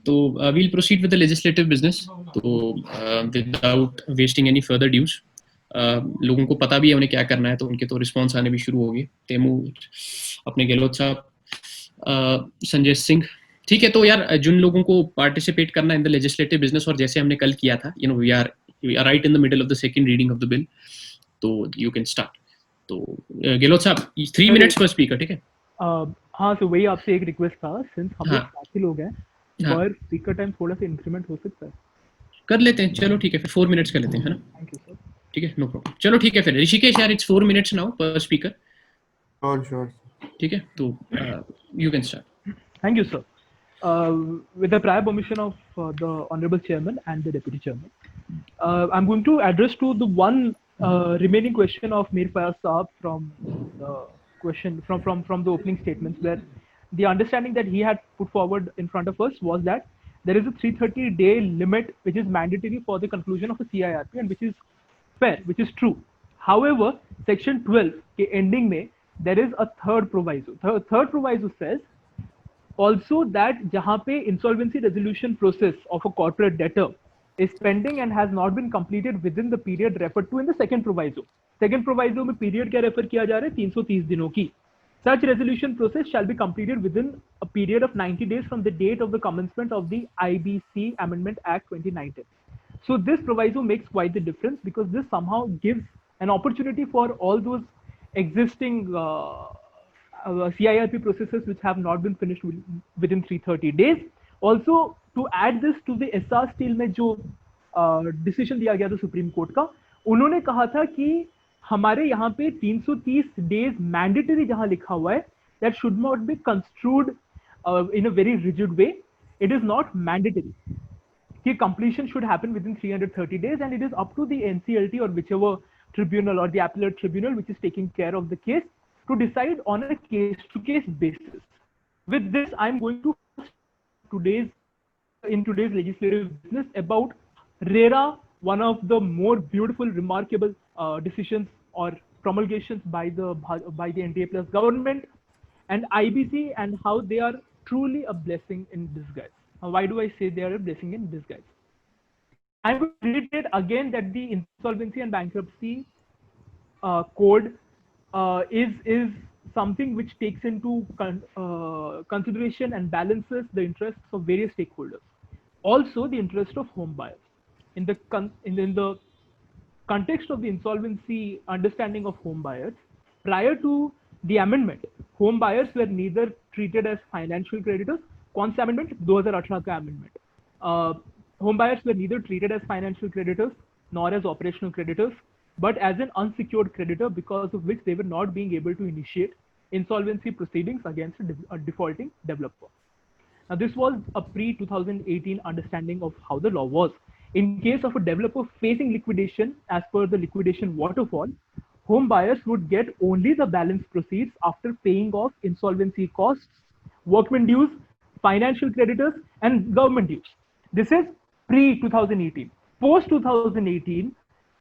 तो we'll proceed with the legislative business. तो without wasting any further dues, लोगों को पता भी है उन्हें क्या करना है, तो उनके तो रिस्पॉन्स आने भी शुरू हो गए. तेमू, अपने गहलोत साहब, संजय सिंह. ठीक है, तो यार जिन लोगों को पार्टिसिपेट करना है इन द लेजिस्लेटिव बिजनेस, और जैसे हमने कल किया था, we are right in the middle of the second reading of the bill, तो यू कैन स्टार्ट. तो गहलोत साहब 3 मिनट्स पर स्पीकर. ठीक है. हाँ, तो वही आपसे एक रिक्वेस्ट था, सिंस हम लोग हाँ. काफी लोग हैं, पर स्पीकर टाइम थोड़ा सा इंक्रीमेंट हो सकता है. कर लेते हैं, चलो ठीक है, फिर 4 मिनट्स कर लेते हैं, है ना. Thank you sir. ठीक है, नो प्रॉब्लम. चलो ठीक है, फिर ऋषिकेश यार, इट्स 4 मिनट्स नाउ पर स्पीकर. श्योर. ठीक है, तो you can start. Thank you, sir. With the prior permission of the Honorable Chairman and the Deputy Chairman, I'm going to address to the one remaining question of Mir Fayaz Saab from the question from the opening statements, where the understanding that he had put forward in front of us was that there is a 330-day limit which is mandatory for the conclusion of a CIRP, and which is fair, which is true. However, Section 12 के ending में there is a third proviso. Third proviso says also that जहाँ पे insolvency resolution process of a corporate debtor is pending and has not been completed within the period referred to in the second proviso. Second proviso में period क्या refer किया जा रहा है? 330 दिनों की. Such resolution process shall be completed within a period of 90 days from the date of the commencement of the IBC Amendment Act 2019. So this proviso makes quite the difference, because this somehow gives an opportunity for all those existing CIRP processes which have not been finished within 330 days. Also, to add this to the SR Steel में जो decision दिया गया था supreme court का, उन्होंने कहा था कि हमारे यहाँ पे 330 डेज मैंडेटरी जहाँ लिखा हुआ है, that should not be construed in a very rigid way. It is not mandatory. कि completion should happen within 330 days, and it is up to the NCLT or whichever tribunal or the appellate tribunal which is taking care of the case to decide on a case-to-case basis. With this, I'm going to today's legislative business about RERA, one of the more beautiful, remarkable decisions or promulgations by the NDA plus government, and IBC, and how they are truly a blessing in disguise. Why do I say they are a blessing in disguise? I will reiterate again that the insolvency and bankruptcy code is something which takes into consideration and balances the interests of various stakeholders. Also, the interest of home buyers. In the context of the insolvency understanding of home buyers, prior to the amendment, home buyers were neither treated as financial creditors. कौन सा amendment? 2018 का amendment. Home buyers were neither treated as financial creditors nor as operational creditors, but as an unsecured creditor, because of which they were not being able to initiate insolvency proceedings against a defaulting developer. Now, this was a pre-2018 understanding of how the law was. In case of a developer facing liquidation, as per the liquidation waterfall, home buyers would get only the balance proceeds after paying off insolvency costs, workman dues, financial creditors, and government dues. This is pre-2018. Post-2018,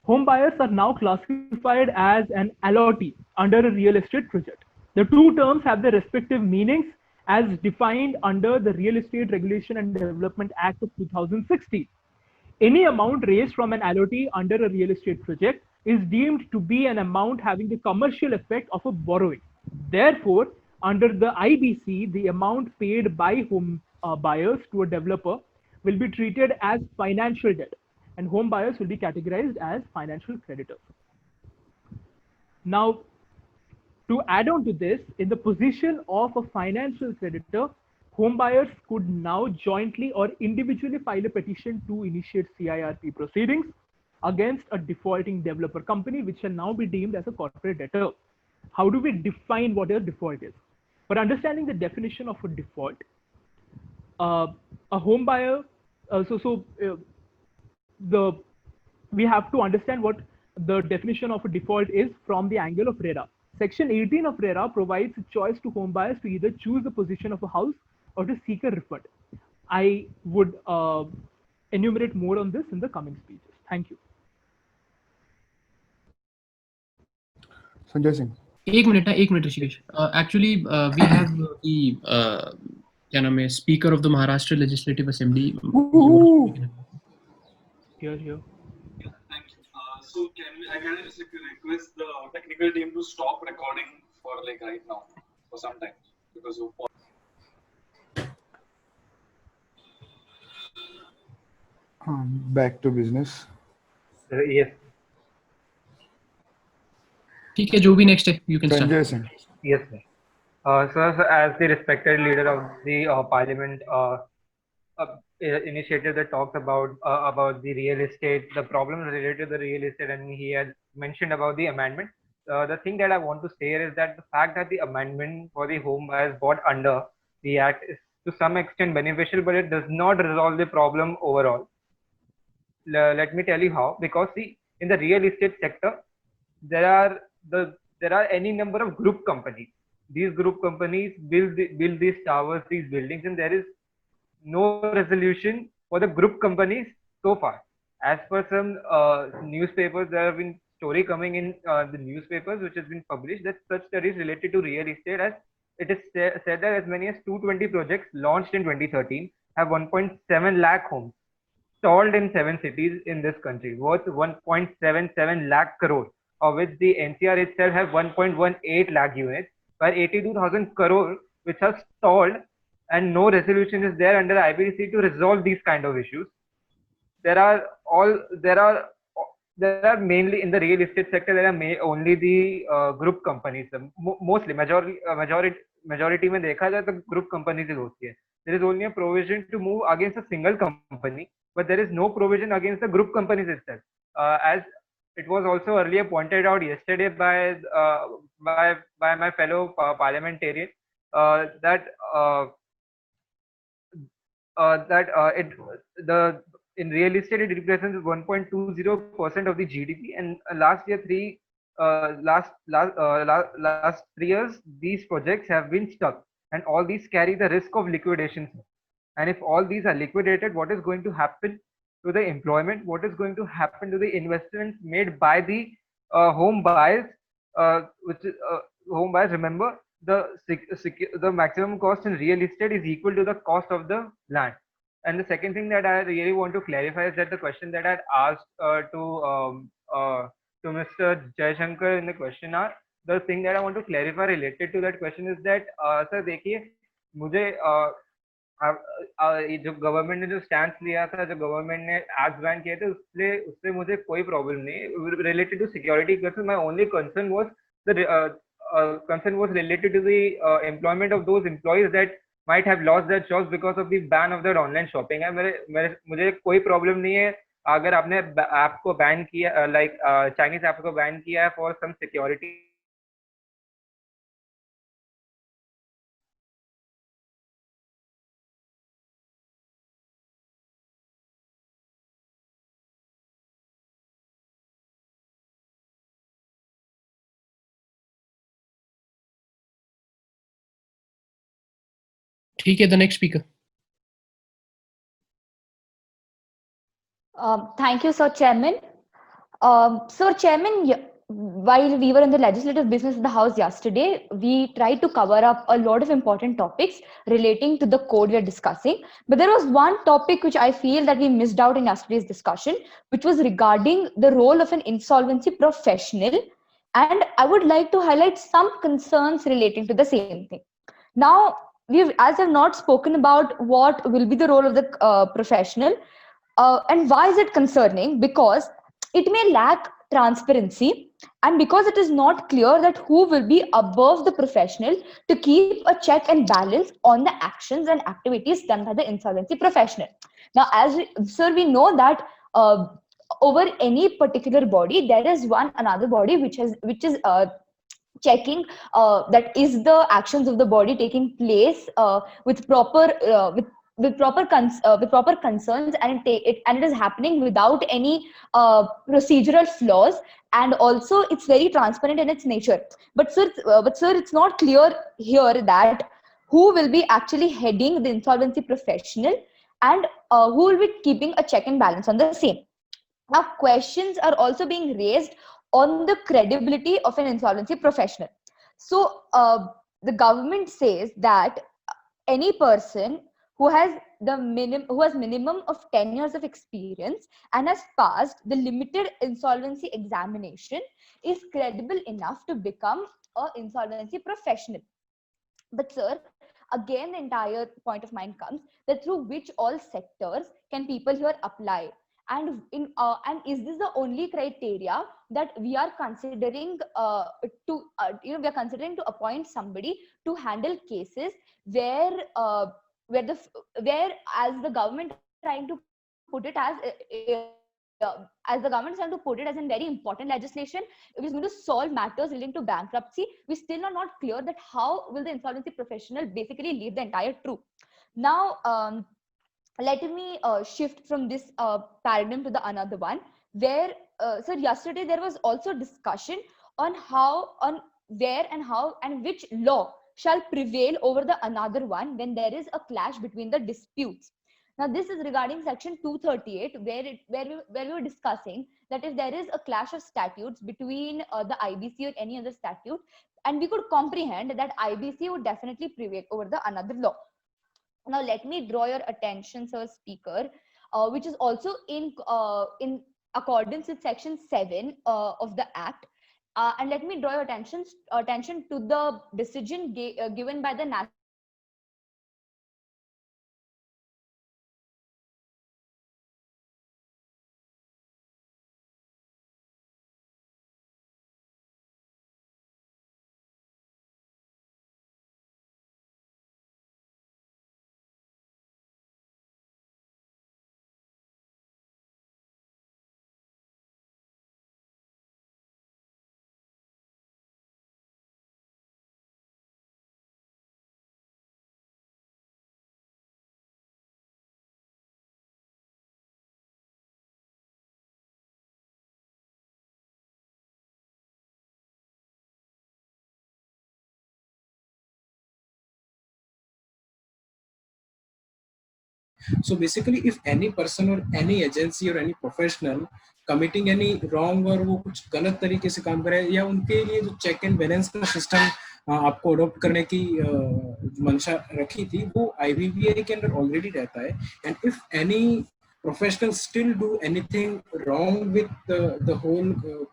home buyers are now classified as an allottee under a real estate project. The two terms have their respective meanings as defined under the Real Estate Regulation and Development Act of 2016. Any amount raised from an allottee under a real estate project is deemed to be an amount having the commercial effect of a borrowing. Therefore, under the IBC, the amount paid by home buyers to a developer will be treated as financial debt, and home buyers will be categorized as financial creditors. Now, to add on to this, in the position of a financial creditor, home buyers could now jointly or individually file a petition to initiate CIRP proceedings against a defaulting developer company, which shall now be deemed as a corporate debtor. How do we define what a default is? For understanding the definition of a default, a home buyer, we have to understand what the definition of a default is from the angle of RERA. Section 18 of RERA provides a choice to home buyers to either choose the position of a house or to seek a refund. I would enumerate more on this in the coming speeches. Thank you. Sanjay Singh. एक minute Rishikesh. Actually, we have the क्या नाम है, speaker of the Maharashtra legislative assembly. Here. So I can just request the technical team to stop recording for like right now for some time because of. Back to business. Yes. ठीक है, जो भी next है, you can start. Sanjay Singh. Yes, sir. So as the respected leader of the parliament initiative that talks about the real estate, the problems related to the real estate, and he had mentioned about the amendment. The thing that I want to say is that the fact that the amendment for the home buyers bought under the act is to some extent beneficial, but it does not resolve the problem overall. Let me tell you how. Because see, in the real estate sector, there are any number of group companies. These group companies build these towers, these buildings, and there is no resolution for the group companies so far. As per some newspapers, there have been story coming in the newspapers which has been published that such studies related to real estate, as it is said that as many as 220 projects launched in 2013 have 1.7 lakh homes stalled in 7 cities in this country, worth 1.77 lakh crore, of which the NCR itself have 1.18 lakh units, while 82,000 crore which are stalled, and no resolution is there under IBDC to resolve these kind of issues. There are mainly in the real estate sector, there are only the group companies, mostly majority में देखा जाए तो group companies होती है. There is only a provision to move against a single company, but there is no provision against the group companies itself. As it was also earlier pointed out yesterday by my fellow parliamentarian, in real estate it represents 1.20% of the GDP, and last 3 years these projects have been stuck, and all these carry the risk of liquidation. And if all these are liquidated, what is going to happen to the employment? What is going to happen to the investments made by the home buyers? Home buyers, remember, the maximum cost in real estate is equal to the cost of the land. And the second thing that I really want to clarify is that the question that I had asked to Mr. Jaishankar in the question hour, the thing that I want to clarify related to that question is that sir देखिए मुझे जो government ने जो stand लिया था, जो government ने ads ban किए थे, उससे मुझे कोई प्रॉब्लम नहीं related to security concern. My only concern was related to the employment of those employees that might have lost their jobs because of the ban of their online shopping. मुझे कोई problem नहीं है अगर आपने app को ban किया, like Chinese app को ban किया है फॉर सम सिक्योरिटी. ठीक है, the next speaker. Thank you, Sir Chairman. Sir Chairman, while we were in the legislative business in the House yesterday, we tried to cover up a lot of important topics relating to the code we are discussing. But there was one topic which I feel that we missed out in yesterday's discussion, which was regarding the role of an insolvency professional. And I would like to highlight some concerns relating to the same thing. Now, as I've not spoken about what will be the role of the professional, and why is it concerning? Because it may lack transparency, and because it is not clear that who will be above the professional to keep a check and balance on the actions and activities done by the insolvency professional. Now, we know that over any particular body, there is another body which is checking that is the actions of the body taking place with proper concerns, and it is happening without any procedural flaws, and also it's very transparent in its nature. But sir, it's not clear here that who will be actually heading the insolvency professional, and who will be keeping a check and balance on the same. Now, questions are also being raised on the credibility of an insolvency professional. So the government says that any person who has minimum of 10 years of experience and has passed the limited insolvency examination is credible enough to become a insolvency professional. But sir, again, the entire point of mine comes that through which all sectors can people here apply? And and is this the only criteria that we are considering we are considering to appoint somebody to handle cases where where as the government trying to put it as the government is trying to put it as a very important legislation, it is going to solve matters relating to bankruptcy. We still are not clear that how will the insolvency professional basically lead the entire troop. Now, let me shift from this paradigm to the another one, where so yesterday there was also discussion on where and how and which law shall prevail over the another one when there is a clash between the disputes. Now, this is regarding section 238, where we were discussing that if there is a clash of statutes between the IBC or any other statute, and we could comprehend that IBC would definitely prevail over the another law. Now, let me draw your attention, sir speaker, which is also in accordance with section 7 of the Act. And let me draw your attention to the decision given by the National So basically, if any person or any agency or any professional committing any wrong और वो कुछ गलत तरीके से काम करे या उनके लिए जो चेक एंड बैलेंस का सिस्टम आपको अडॉप्ट करने की मंशा रखी थी वो IBBI के अंदर ऑलरेडी रहता है. And if any professionals still do anything wrong with the whole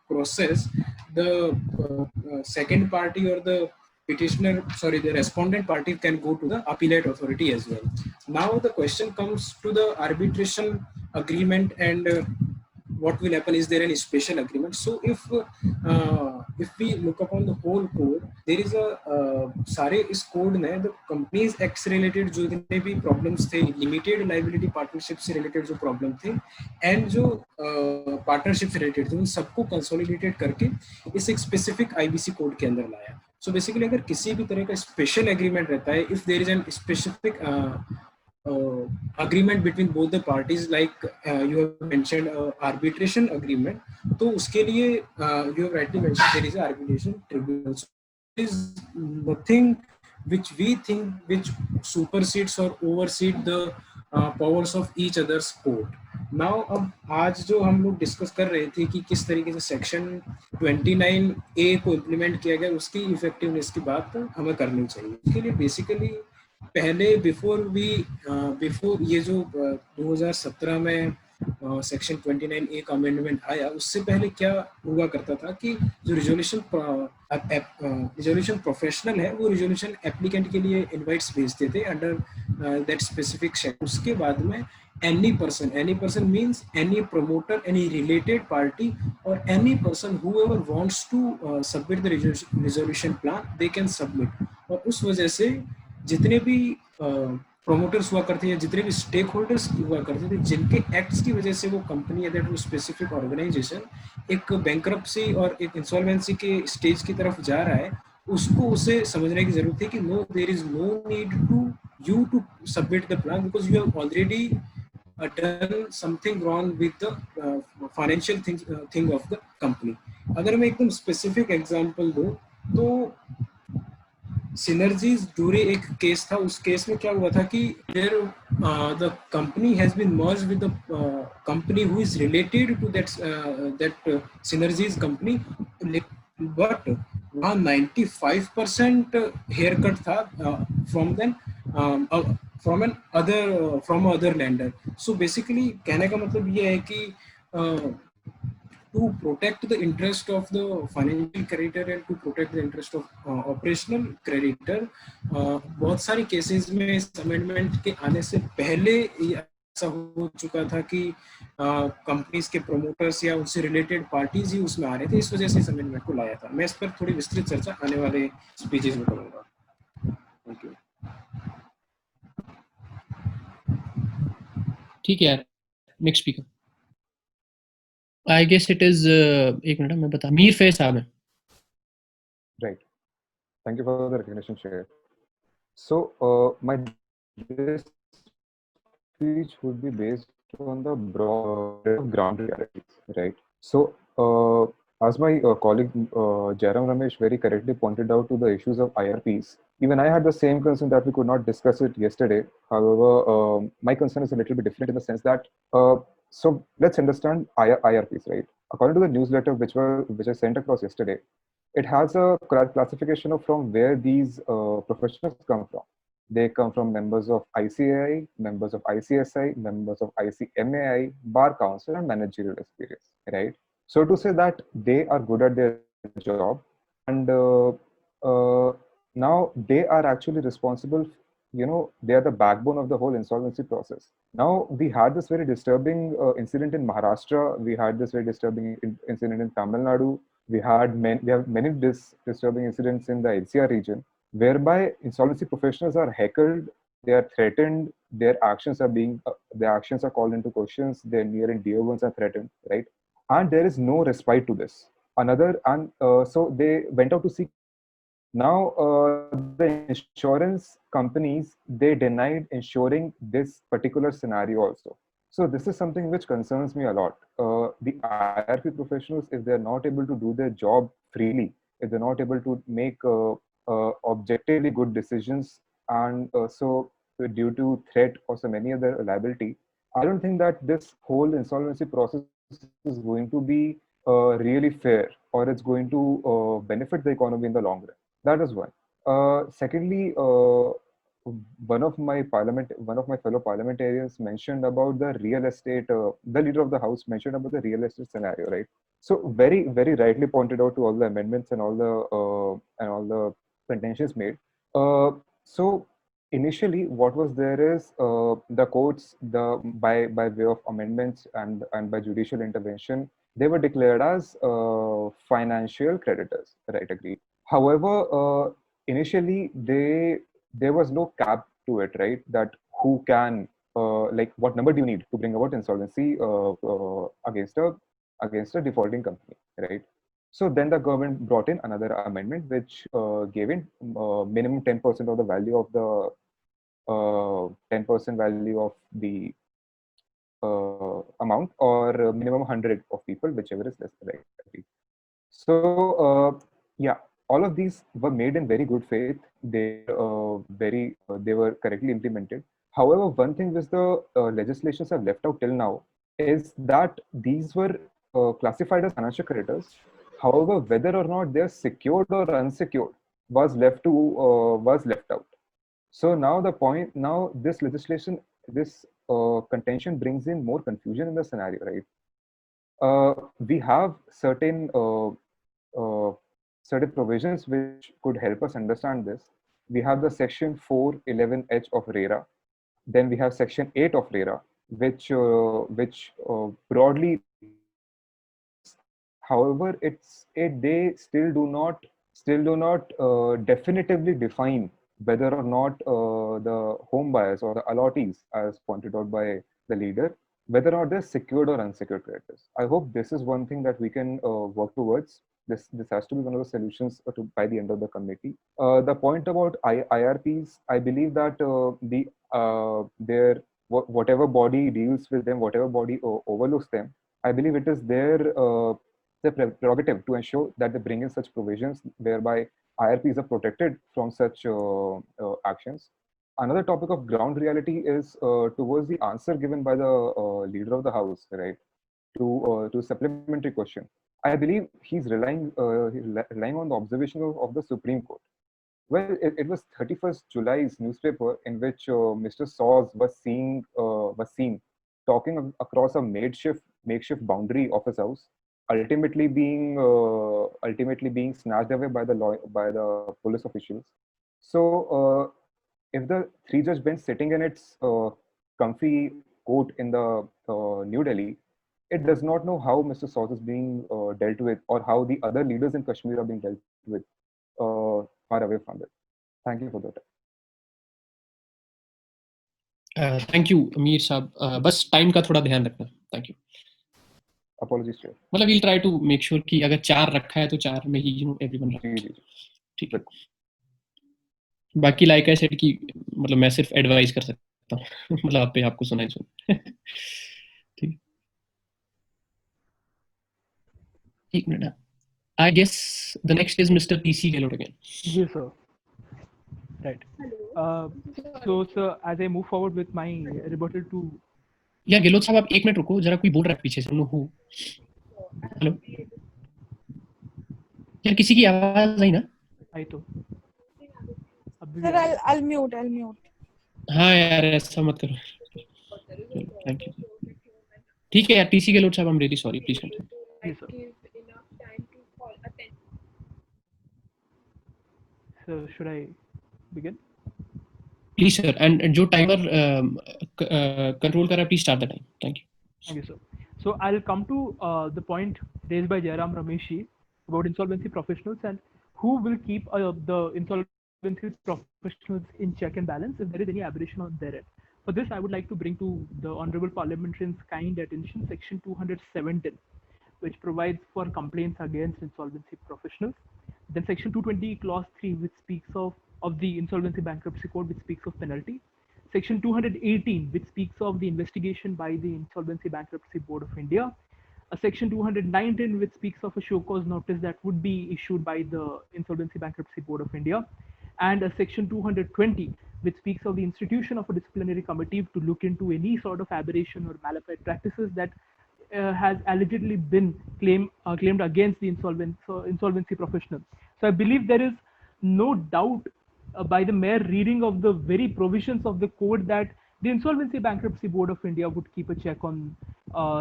process, the second party or the the respondent party can go to the appellate authority as well. Now the question comes to the arbitration agreement and what will happen. Is there any special agreement? So if we look upon the whole code, there is a सारे इस code में the companies Act से related जो जितने भी problems थे, limited liability partnership से related जो problem थे and जो partnership से related थे उन सबको consolidated करके इस एक specific IBC code के अंदर लाया. So basically अगर किसी भी तरह का special agreement रहता है, if there is a specific agreement between both the parties, like you have mentioned arbitration agreement, तो उसके लिए you have rightly mentioned there is an arbitration tribunal. So there is nothing which we think which supersedes or oversees the powers of each other's court. Now अब आज जो हम लोग discuss कर रहे थे कि किस तरीके से सेक्शन 29A को इम्प्लीमेंट किया गया, उसकी इफेक्टिवनेस की बात हमें करनी चाहिए. इसके लिए बेसिकली पहले बिफोर ये जो 2017 में सेक्शन 29A का अमेंडमेंट आया, उससे पहले क्या हुआ करता था कि जो रिजोल्यूशन प्रोफेशनल है वो रिजोल्यूशन एप्लीकेंट के लिए इनवाइट्स भेजते थे अंडर दैट स्पेसिफिक सेक्शन. उसके बाद में any person means any promoter, any related party, or any person whoever wants to submit the resolution plan, they can submit. और उस वजह से जितने भी promoters हुआ करते हैं, जितने भी स्टेक होल्डर्स हुआ करते थे, जिनके एक्ट्स की वजह से वो कंपनी या दैट वो स्पेसिफिक ऑर्गेनाइजेशन एक बैंकरप्सी और एक इंसॉल्वेंसी के स्टेज की तरफ जा रहा है, उसको उसे समझने की जरूरत है कि no, there is no need to you to submit the plan because you have already done something wrong with the financial thing of the company. अगर मैं एकदम स्पेसिफिक एग्जांपल दूं तो सिनर्जीज ड्यूरी एक केस था. उस केस में क्या हुआ था कि the company has been merged with the company who is related to that synergies company, but वहाँ 95% हेयर कट था from them from other lender. So basically कहने का मतलब ये है कि to protect the interest of the financial creditor and to protect the interest of operational creditor, बहुत सारी केसेस में इस अमेंडमेंट के आने से पहले ऐसा हो चुका था कि कंपनीज के प्रोमोटर्स या उनसे रिलेटेड पार्टीज ही उसमें आ रहे थे, इस वजह से इस अमेंडमेंट को लाया था. मैं इस पर थोड़ी विस्तृत चर्चा आने वाले स्पीचेस में करूंगा. Thank you. ठीक है यार, next speaker I guess it is एक मिनट मैं बता मीर फैज साहब है. Right. Thank you for the recognition, Shreya. So, my this speech would be based on the broad ground realities, right? So, as my colleague Jairam Ramesh very correctly pointed out to the issues of IRPs, even I had the same concern that we could not discuss it yesterday. However, my concern is a little bit different in the sense that, so let's understand IRPs, right? According to the newsletter which I sent across yesterday, it has a classification of from where these professionals come from. They come from members of ICAI, members of ICSI, members of ICMAI, Bar Council, and managerial experience, right? So to say that they are good at their job, and now they are actually responsible, you know, they are the backbone of the whole insolvency process. Now, we had this very disturbing incident in Maharashtra. We had this very disturbing incident in Tamil Nadu. We have many disturbing incidents in the NCR region, whereby insolvency professionals are heckled, they are threatened, their actions are called into questions, their near and dear ones are threatened, right? And there is no respite to this. So they went out to seek. Now, the insurance companies, they denied insuring this particular scenario also. So this is something which concerns me a lot. The IRP professionals, if they're not able to do their job freely, if they're not able to make objectively good decisions, and so due to threat or some any other liability, I don't think that this whole insolvency process is going to be really fair, or it's going to benefit the economy in the long run. That is one. Secondly, one of my fellow parliamentarians mentioned about the real estate. The leader of the house mentioned about the real estate scenario, right? So very, very rightly pointed out to all the amendments and all the contentions made. So initially, what was there is the courts, by way of amendments and by judicial intervention, they were declared as financial creditors, right? Agreed. However, initially there was no cap to it, right? That who can, like, what number do you need to bring about insolvency against a defaulting company, right? So then the government brought in another amendment which gave in minimum 10% of the value of the 10% value of the amount, or minimum 100 of people, whichever is less, right? So yeah, all of these were made in very good faith. They were correctly implemented. However, one thing which the legislations have left out till now is that these were classified as financial creditors. However, whether or not they're secured or unsecured was left out. So now this legislation, this contention brings in more confusion in the scenario, right? We have certain provisions which could help us understand this. We have the section 411H of RERA. Then we have section 8 of RERA, which broadly, however, they still do not definitively define whether or not the home buyers or the allottees, as pointed out by the leader, whether or not they're secured or unsecured creditors. I hope this is one thing that we can work towards. This has to be one of the solutions by the end of the committee. The point about IRPs, I believe that whatever body deals with them, whatever body overlooks them, I believe it is their prerogative to ensure that they bring in such provisions whereby IRPs are protected from such actions. Another topic of ground reality is towards the answer given by the leader of the house, right, to supplementary question. I believe he's relying on the observation of the Supreme Court. Well, it was 31st July's newspaper in which Mr. Saws was seen talking across a makeshift boundary of his house, ultimately being snatched away by the police officials. So, if the three-judge bench sitting in its comfy court in the New Delhi, it does not know how Mr. Saws is being dealt with, or how the other leaders in Kashmir are being dealt with far away from it. Thank you for that. Thank you अमीर साहब, बस time का थोड़ा ध्यान रखना. Thank you. Apologies, sir. मतलब we'll try to make sure कि अगर 4 रखा है तो 4 में ही everyone जी रखे. जी जी. ठीक है. बाकी लाइक आई सेड कि मतलब मैं सिर्फ एडवाइस कर सकता हूँ. मतलब आप पे आपको सुनाई सुन. ठीक. एक minute. I guess the next is Mr. PC Gehlot again. Yes, sir. Right. So, sir, as I move forward with my rebuttal to. या गेहलोत साहब आप 1 मिनट रुको, जरा कोई बोल रहा है पीछे से. Know who. हेलो. यार किसी की आवाज आई ना? आई तो. Sir, I'll mute. हाँ यार ऐसा मत करो. Thank you. ठीक है यार PC गेहलोत साहब, I am really sorry, please continue. Yes, sir. So, should I begin? Please sir. And जो टाइमर कंट्रोल कर रहा है, please start the time. Thank you. Thank you, sir. So I'll come to the point raised by Jairam Rameshi about insolvency professionals and who will keep the insolvency professionals in check and balance if there is any aberration on their end. For this, I would like to bring to the honorable parliamentarians' kind attention section 217, which provides for complaints against insolvency professionals. Then section 220 clause 3, which speaks of the insolvency bankruptcy code, which speaks of penalty. Section 218, which speaks of the investigation by the Insolvency Bankruptcy Board of India. Section 219, which speaks of a show cause notice that would be issued by the Insolvency Bankruptcy Board of India. And section 220, which speaks of the institution of a disciplinary committee to look into any sort of aberration or malafide practices that has allegedly been claimed against the insolvency professional. So I believe there is no doubt by the mere reading of the very provisions of the code that the Insolvency Bankruptcy Board of India would keep a check on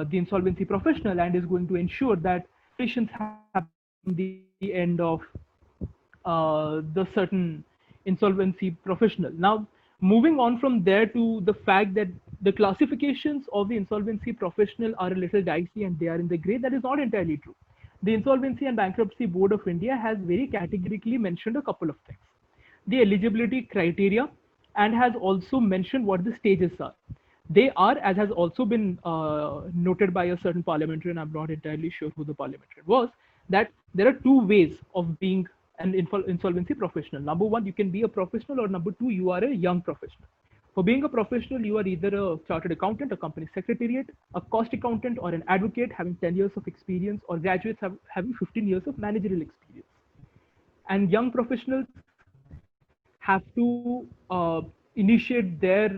the insolvency professional and is going to ensure that patients have the end of the certain insolvency professional. Now, moving on from there to the fact that the classifications of the insolvency professional are a little dicey and they are in the gray, that is not entirely true. The Insolvency and Bankruptcy Board of India has very categorically mentioned a couple of things. The eligibility criteria and has also mentioned what the stages are. They are, as has also been noted by a certain parliamentarian, I'm not entirely sure who the parliamentarian was, that there are two ways of being an insolvency professional. Number one, you can be a professional, or number two, you are a young professional. For being a professional, you are either a chartered accountant, a company secretariat, a cost accountant, or an advocate having 10 years of experience, or graduates having 15 years of managerial experience. And young professionals have to initiate their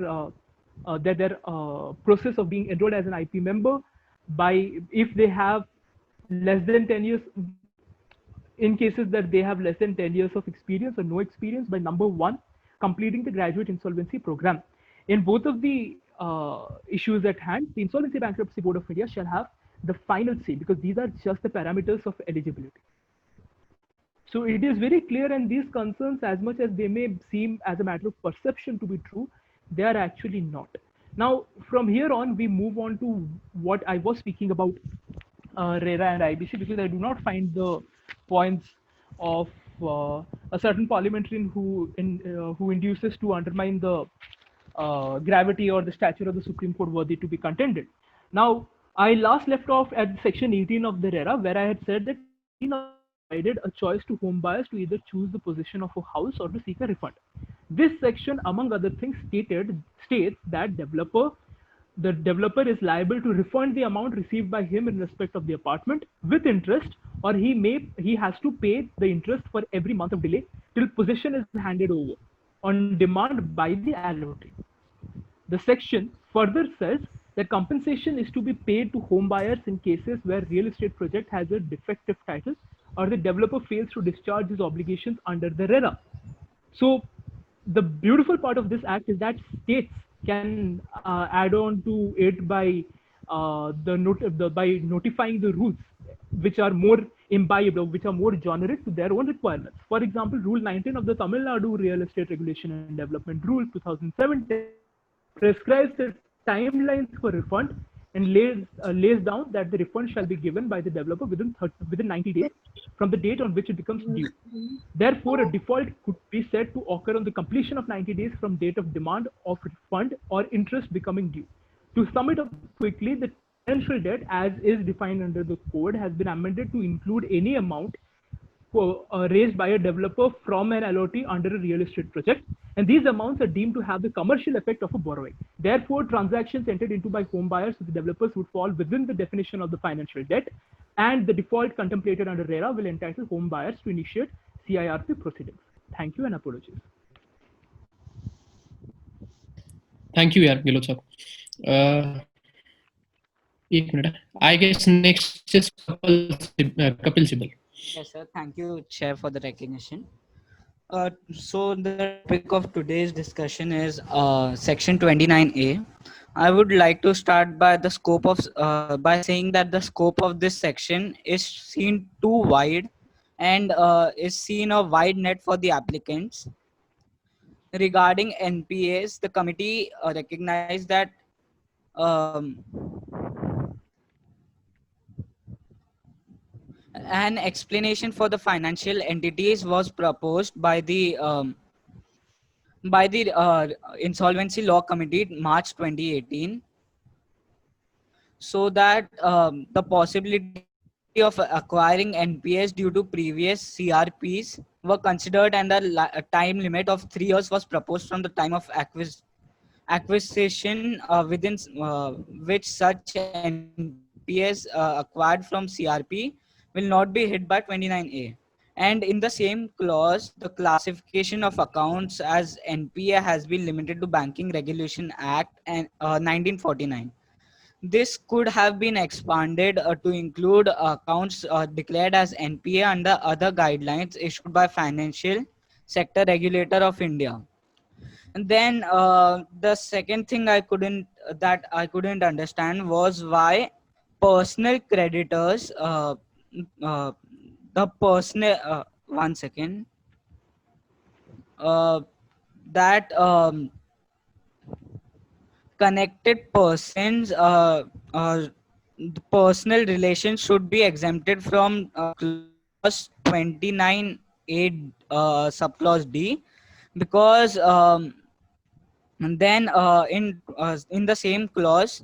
process of being enrolled as an IP member by, if they have less than 10 years, in cases that they have less than 10 years of experience or no experience, by number one, completing the graduate insolvency program. In both of the issues at hand, the Insolvency Bankruptcy Board of India shall have the final say, because these are just the parameters of eligibility. So it is very clear, and these concerns, as much as they may seem as a matter of perception to be true, they are actually not. Now, from here on, we move on to what I was speaking about RERA and IBC, because I do not find the points of a certain parliamentarian who induces to undermine the gravity or the stature of the Supreme Court worthy to be contended. Now, I last left off at section 18 of the RERA, where I had said that provided a choice to home buyers to either choose the possession of a house or to seek a refund. This section, among other things, states that the developer is liable to refund the amount received by him in respect of the apartment with interest, or he has to pay the interest for every month of delay till possession is handed over on demand by the allotee. The section further says that compensation is to be paid to home buyers in cases where real estate project has a defective title or the developer fails to discharge his obligations under the RERA. So the beautiful part of this act is that states can add on to it by by notifying the rules which are more imbibed or which are more generic to their own requirements. For example, Rule 19 of the Tamil Nadu Real Estate Regulation and Development Rule 2017 prescribes the timelines for refund and lays down that the refund shall be given by the developer within 90 days from the date on which it becomes due. Therefore, a default could be said to occur on the completion of 90 days from date of demand of refund or interest becoming due. To sum it up quickly, the financial debt as is defined under the code has been amended to include any amount raised by a developer from an LOT under a real estate project, and these amounts are deemed to have the commercial effect of a borrowing. Therefore, transactions entered into by home buyers with developers would fall within the definition of the financial debt, and the default contemplated under RERA will entitle home buyers to initiate CIRP proceedings. Thank you and apologies. Thank you, यार गिलोत साहब. एक minute. I guess next is Kapil Sibal. Yes, sir. Thank you, Chair, for the recognition. So the topic of today's discussion is Section 29A. I would like to start by the scope of by saying that the scope of this section is seen too wide and is seen a wide net for the applicants. Regarding NPAs, the committee recognized that an explanation for the financial entities was proposed by the Insolvency Law Committee March 2018, so that the possibility of acquiring NPAs due to previous CRPs were considered, and a time limit of 3 years was proposed from the time of acquisition within which such NPAs acquired from CRP will not be hit by 29A. And in the same clause, the classification of accounts as NPA has been limited to Banking Regulation Act and 1949. This could have been expanded to include accounts declared as NPA under other guidelines issued by Financial Sector Regulator of India. And then the second thing I couldn't understand was why personal creditors, the personal one second, that connected persons, the personal relations should be exempted from clause 29A subclause D, because and then in the same clause,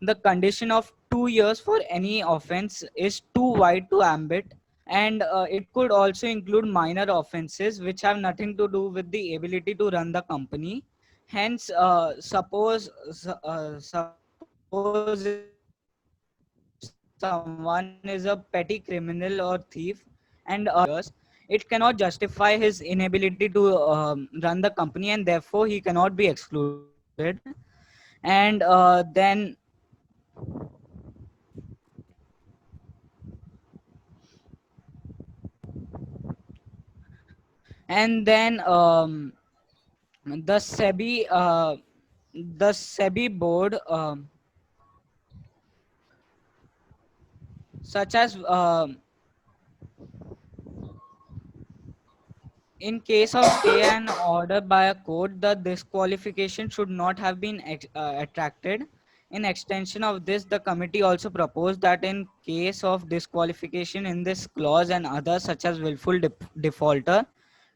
the condition of 2 years for any offense is too wide to ambit, and it could also include minor offenses which have nothing to do with the ability to run the company. Hence, suppose someone is a petty criminal or thief, and it cannot justify his inability to run the company, and therefore he cannot be excluded. And then the SEBI board, such as in case of stay and order by a court, the disqualification should not have been attracted. In extension of this, the committee also proposed that in case of disqualification in this clause and others such as willful defaulter,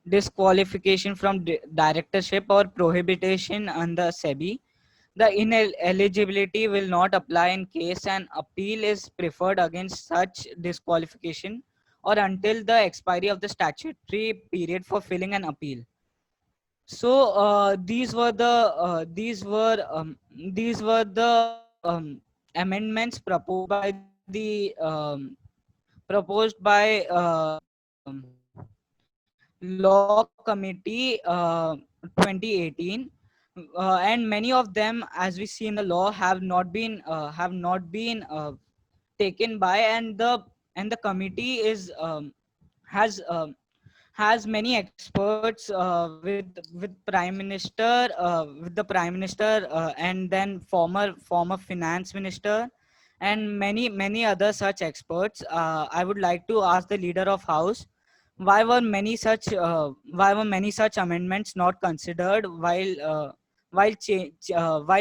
disqualification from directorship or prohibition under SEBI, the ineligibility will not apply in case an appeal is preferred against such disqualification or until the expiry of the statutory period for filing an appeal. So these were the amendments proposed by Law Committee 2018, and many of them, as we see in the law, have not been taken by, and the committee is has many experts with prime minister with the prime minister and then former finance minister and many other such experts. I would like to ask the leader of house, why were many such amendments not considered while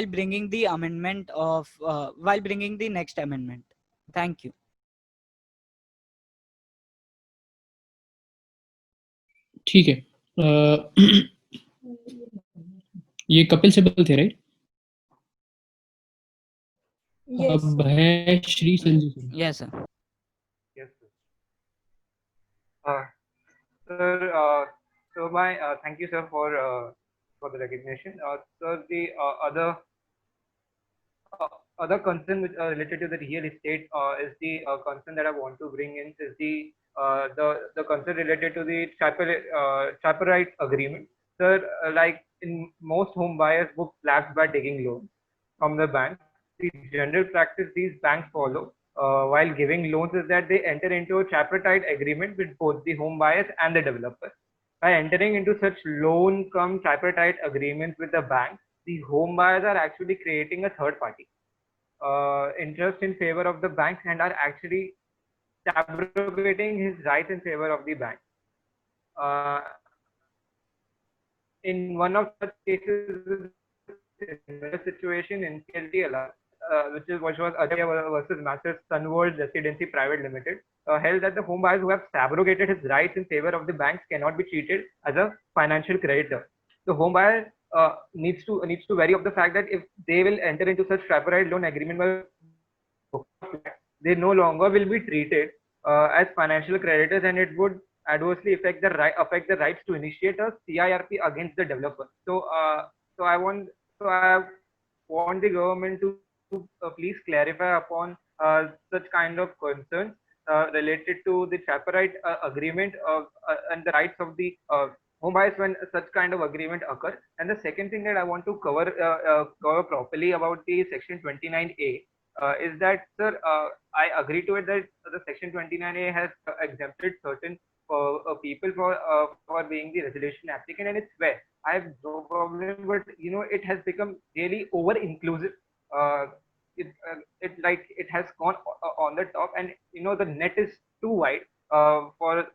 bringing the amendment of while bringing the next amendment. Thank you. ठीक है. ये कपिल सिब्बल थे, right? Yes, अब sir. है Shri Sanjay sir. Yes, sir. Yes, sir. Sir, so my thank you, sir, for the recognition. So the other concern which related to the real estate is the concern that I want to bring in is the concern related to the tripartite agreement. Sir, like in most home buyers book flats by taking loans from the bank. The general practice these banks follow while giving loans is that they enter into a tripartite agreement with both the home buyers and the developer. By entering into such loan cum tripartite agreements with the bank, the home buyers are actually creating a third party interest in favor of the banks and are actually abrogating his rights in favor of the bank. In one of such cases, similar situation in CLT, which was Ajay versus Masters Sunworld Residency Private Limited, held that the home buyers who have abrogated his rights in favor of the banks cannot be treated as a financial creditor. The home buyer needs to vary of the fact that if they will enter into such tripartite loan agreement, they no longer will be treated as financial creditors, and it would adversely affect the rights to initiate a CIRP against the developer. So I want the government to please clarify upon such kind of concerns related to the tripartite agreement and the rights of the home buyers when such kind of agreement occur. And the second thing that I want to cover properly about the section 29A is that, sir, I agree to it that the section 29A has exempted certain people for being the resolution applicant, and it's fair. I have no problem, but it has become really over inclusive. It has gone on the top, and the net is too wide for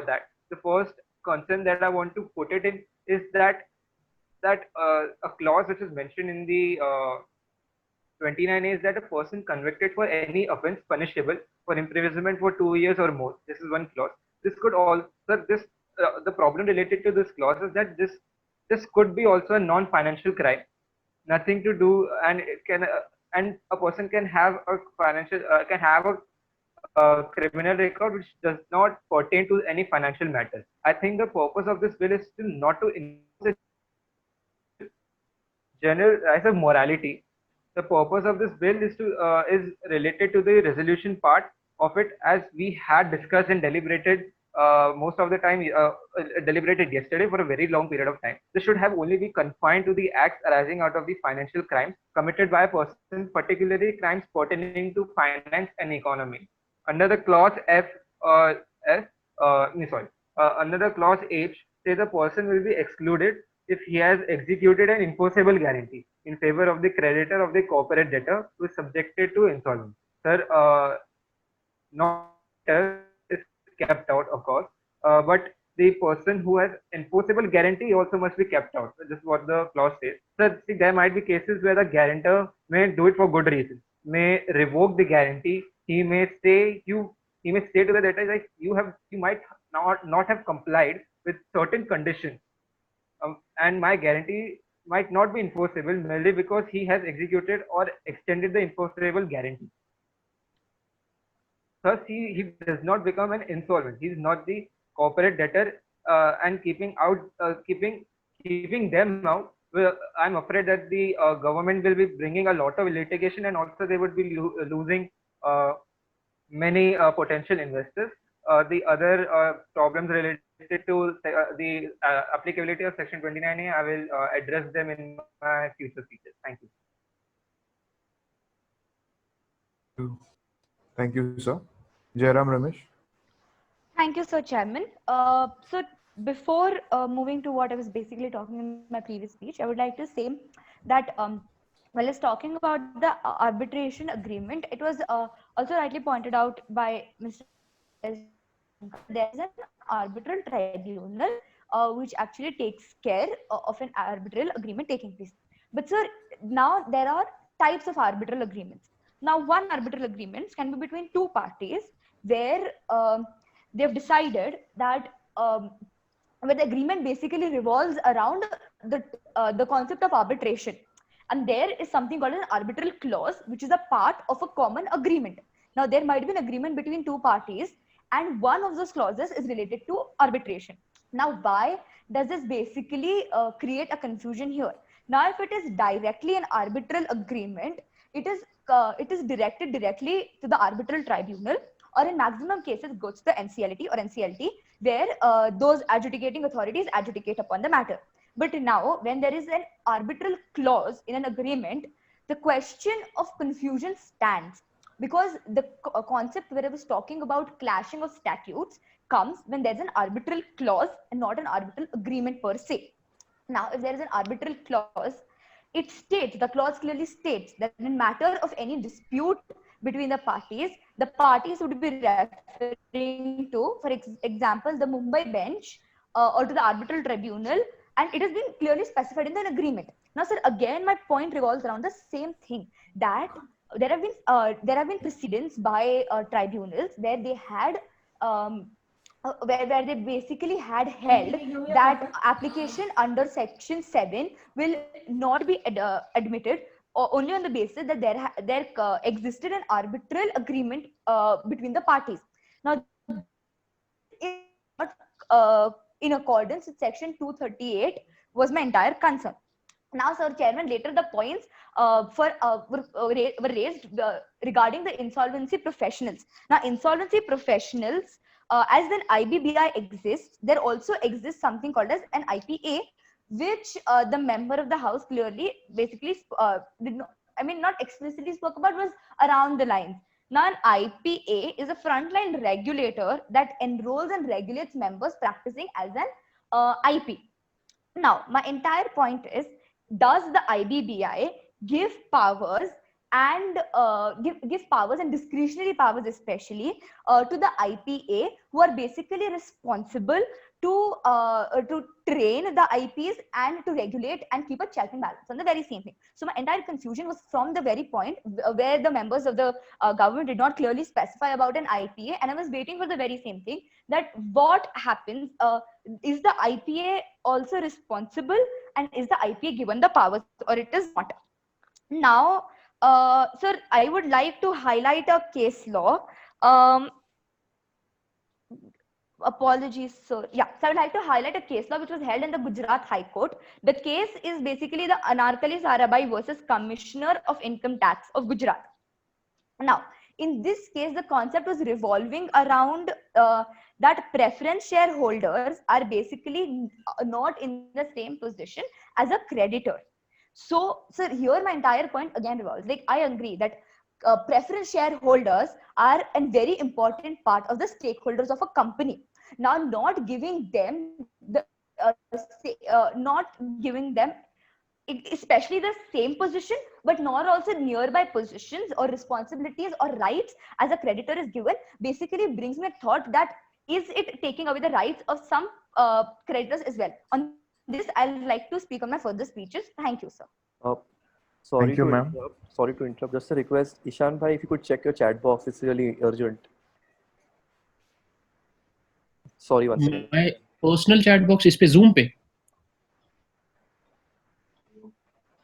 that. The first concern that I want to put it in is that a clause which is mentioned in the 29 is that a person convicted for any offense punishable for imprisonment for 2 years or more. This is one clause. This could also, the problem related to this clause is that this could be also a non-financial crime, nothing to do, and it can and a person can have a criminal record which does not pertain to any financial matter. I think the purpose of this bill is still not to generalize a morality. The purpose of this bill is related to the resolution part of it, as we had discussed and deliberated most of the time, deliberated yesterday for a very long period of time. This should have only be confined to the acts arising out of the financial crimes committed by a person, particularly crimes pertaining to finance and economy. Under the clause under the clause H, say the person will be excluded if he has executed an enforceable guarantee in favor of the creditor of the corporate debtor who is subjected to insolvency. Sir, not is kept out, of course, but the person who has enforceable guarantee also must be kept out. This is what the clause says. So see, there might be cases where the guarantor may do it for good reasons, may revoke the guarantee. He may say to the debtor like you might not have complied with certain conditions, and my guarantee might not be enforceable merely because he has executed or extended the enforceable guarantee. Thus, he does not become an insolvent. He is not the corporate debtor, and keeping them out. Well, I'm afraid that the government will be bringing a lot of litigation, and also they would be losing many potential investors. The other problems related to the applicability of Section 29A, I will address them in my future speeches. Thank you. Thank you, sir. Jairam Ramesh. Thank you, Sir Chairman. So before moving to what I was basically talking in my previous speech, I would like to say that while I was talking about the arbitration agreement, it was also rightly pointed out by Mr. There's an arbitral tribunal which actually takes care of an arbitral agreement taking place. But sir, now there are types of arbitral agreements. Now, one arbitral agreement can be between two parties where they've decided that where the agreement basically revolves around the concept of arbitration, and there is something called an arbitral clause, which is a part of a common agreement. Now, there might be an agreement between two parties, and one of those clauses is related to arbitration. Now, why does this basically create a confusion here? Now, if it is directly an arbitral agreement, it is directed directly to the arbitral tribunal, or in maximum cases goes to the NCLT or NCLT, where those adjudicating authorities adjudicate upon the matter. But now, when there is an arbitral clause in an agreement, the question of confusion stands, because the concept where I was talking about clashing of statutes comes when there's an arbitral clause and not an arbitral agreement per se. Now, if there is an arbitral clause, it states, the clause clearly states that in matter of any dispute between the parties would be referring to, for example, the Mumbai bench or to the arbitral tribunal, and it has been clearly specified in the agreement. Now, sir, again, my point revolves around the same thing, that there have been precedents by tribunals where they had where they basically had held that application under section 7 will not be admitted only on the basis that there existed an arbitral agreement between the parties. Now, in accordance with section 238 was my entire concern. Now, Sir Chairman, later the points were raised regarding the insolvency professionals. Now, insolvency professionals, as an IBBI exists, there also exists something called as an IPA, which the member of the house clearly basically did not, I mean, not explicitly spoke about, was around the lines. Now, an IPA is a frontline regulator that enrolls and regulates members practicing as an IP. Now, my entire point is, does the IBBI give powers and give powers and discretionary powers especially to the IPA, who are basically responsible to train the IPs and to regulate and keep a check and balance on the very same thing. So my entire confusion was from the very point where the members of the government did not clearly specify about an IPA, and I was waiting for the very same thing, that what happens, is the IPA also responsible, and is the IPA given the powers, or it is not? Now, sir, I would like to highlight a case law. Apologies, sir. Yeah, so I would like to highlight a case law which was held in the Gujarat High Court. The case is basically the Anarkali Sarabhai versus Commissioner of Income Tax of Gujarat. Now, in this case, the concept was revolving around that preference shareholders are basically not in the same position as a creditor. So, sir, here my entire point again revolves. Like, I agree that preference shareholders are a very important part of the stakeholders of a company. Now, not giving them the especially the same position, but not also nearby positions or responsibilities or rights as a creditor is given, basically brings me a thought that is it taking away the rights of some creditors as well? On this, I'd like to speak on my further speeches. Thank you, sir. Sorry Thank you, to ma'am. interrupt. Sorry to interrupt. Just a request, Ishan bhai, if you could check your chat box, it's really urgent. Sorry once again. My personal chat box is पे Zoom पे.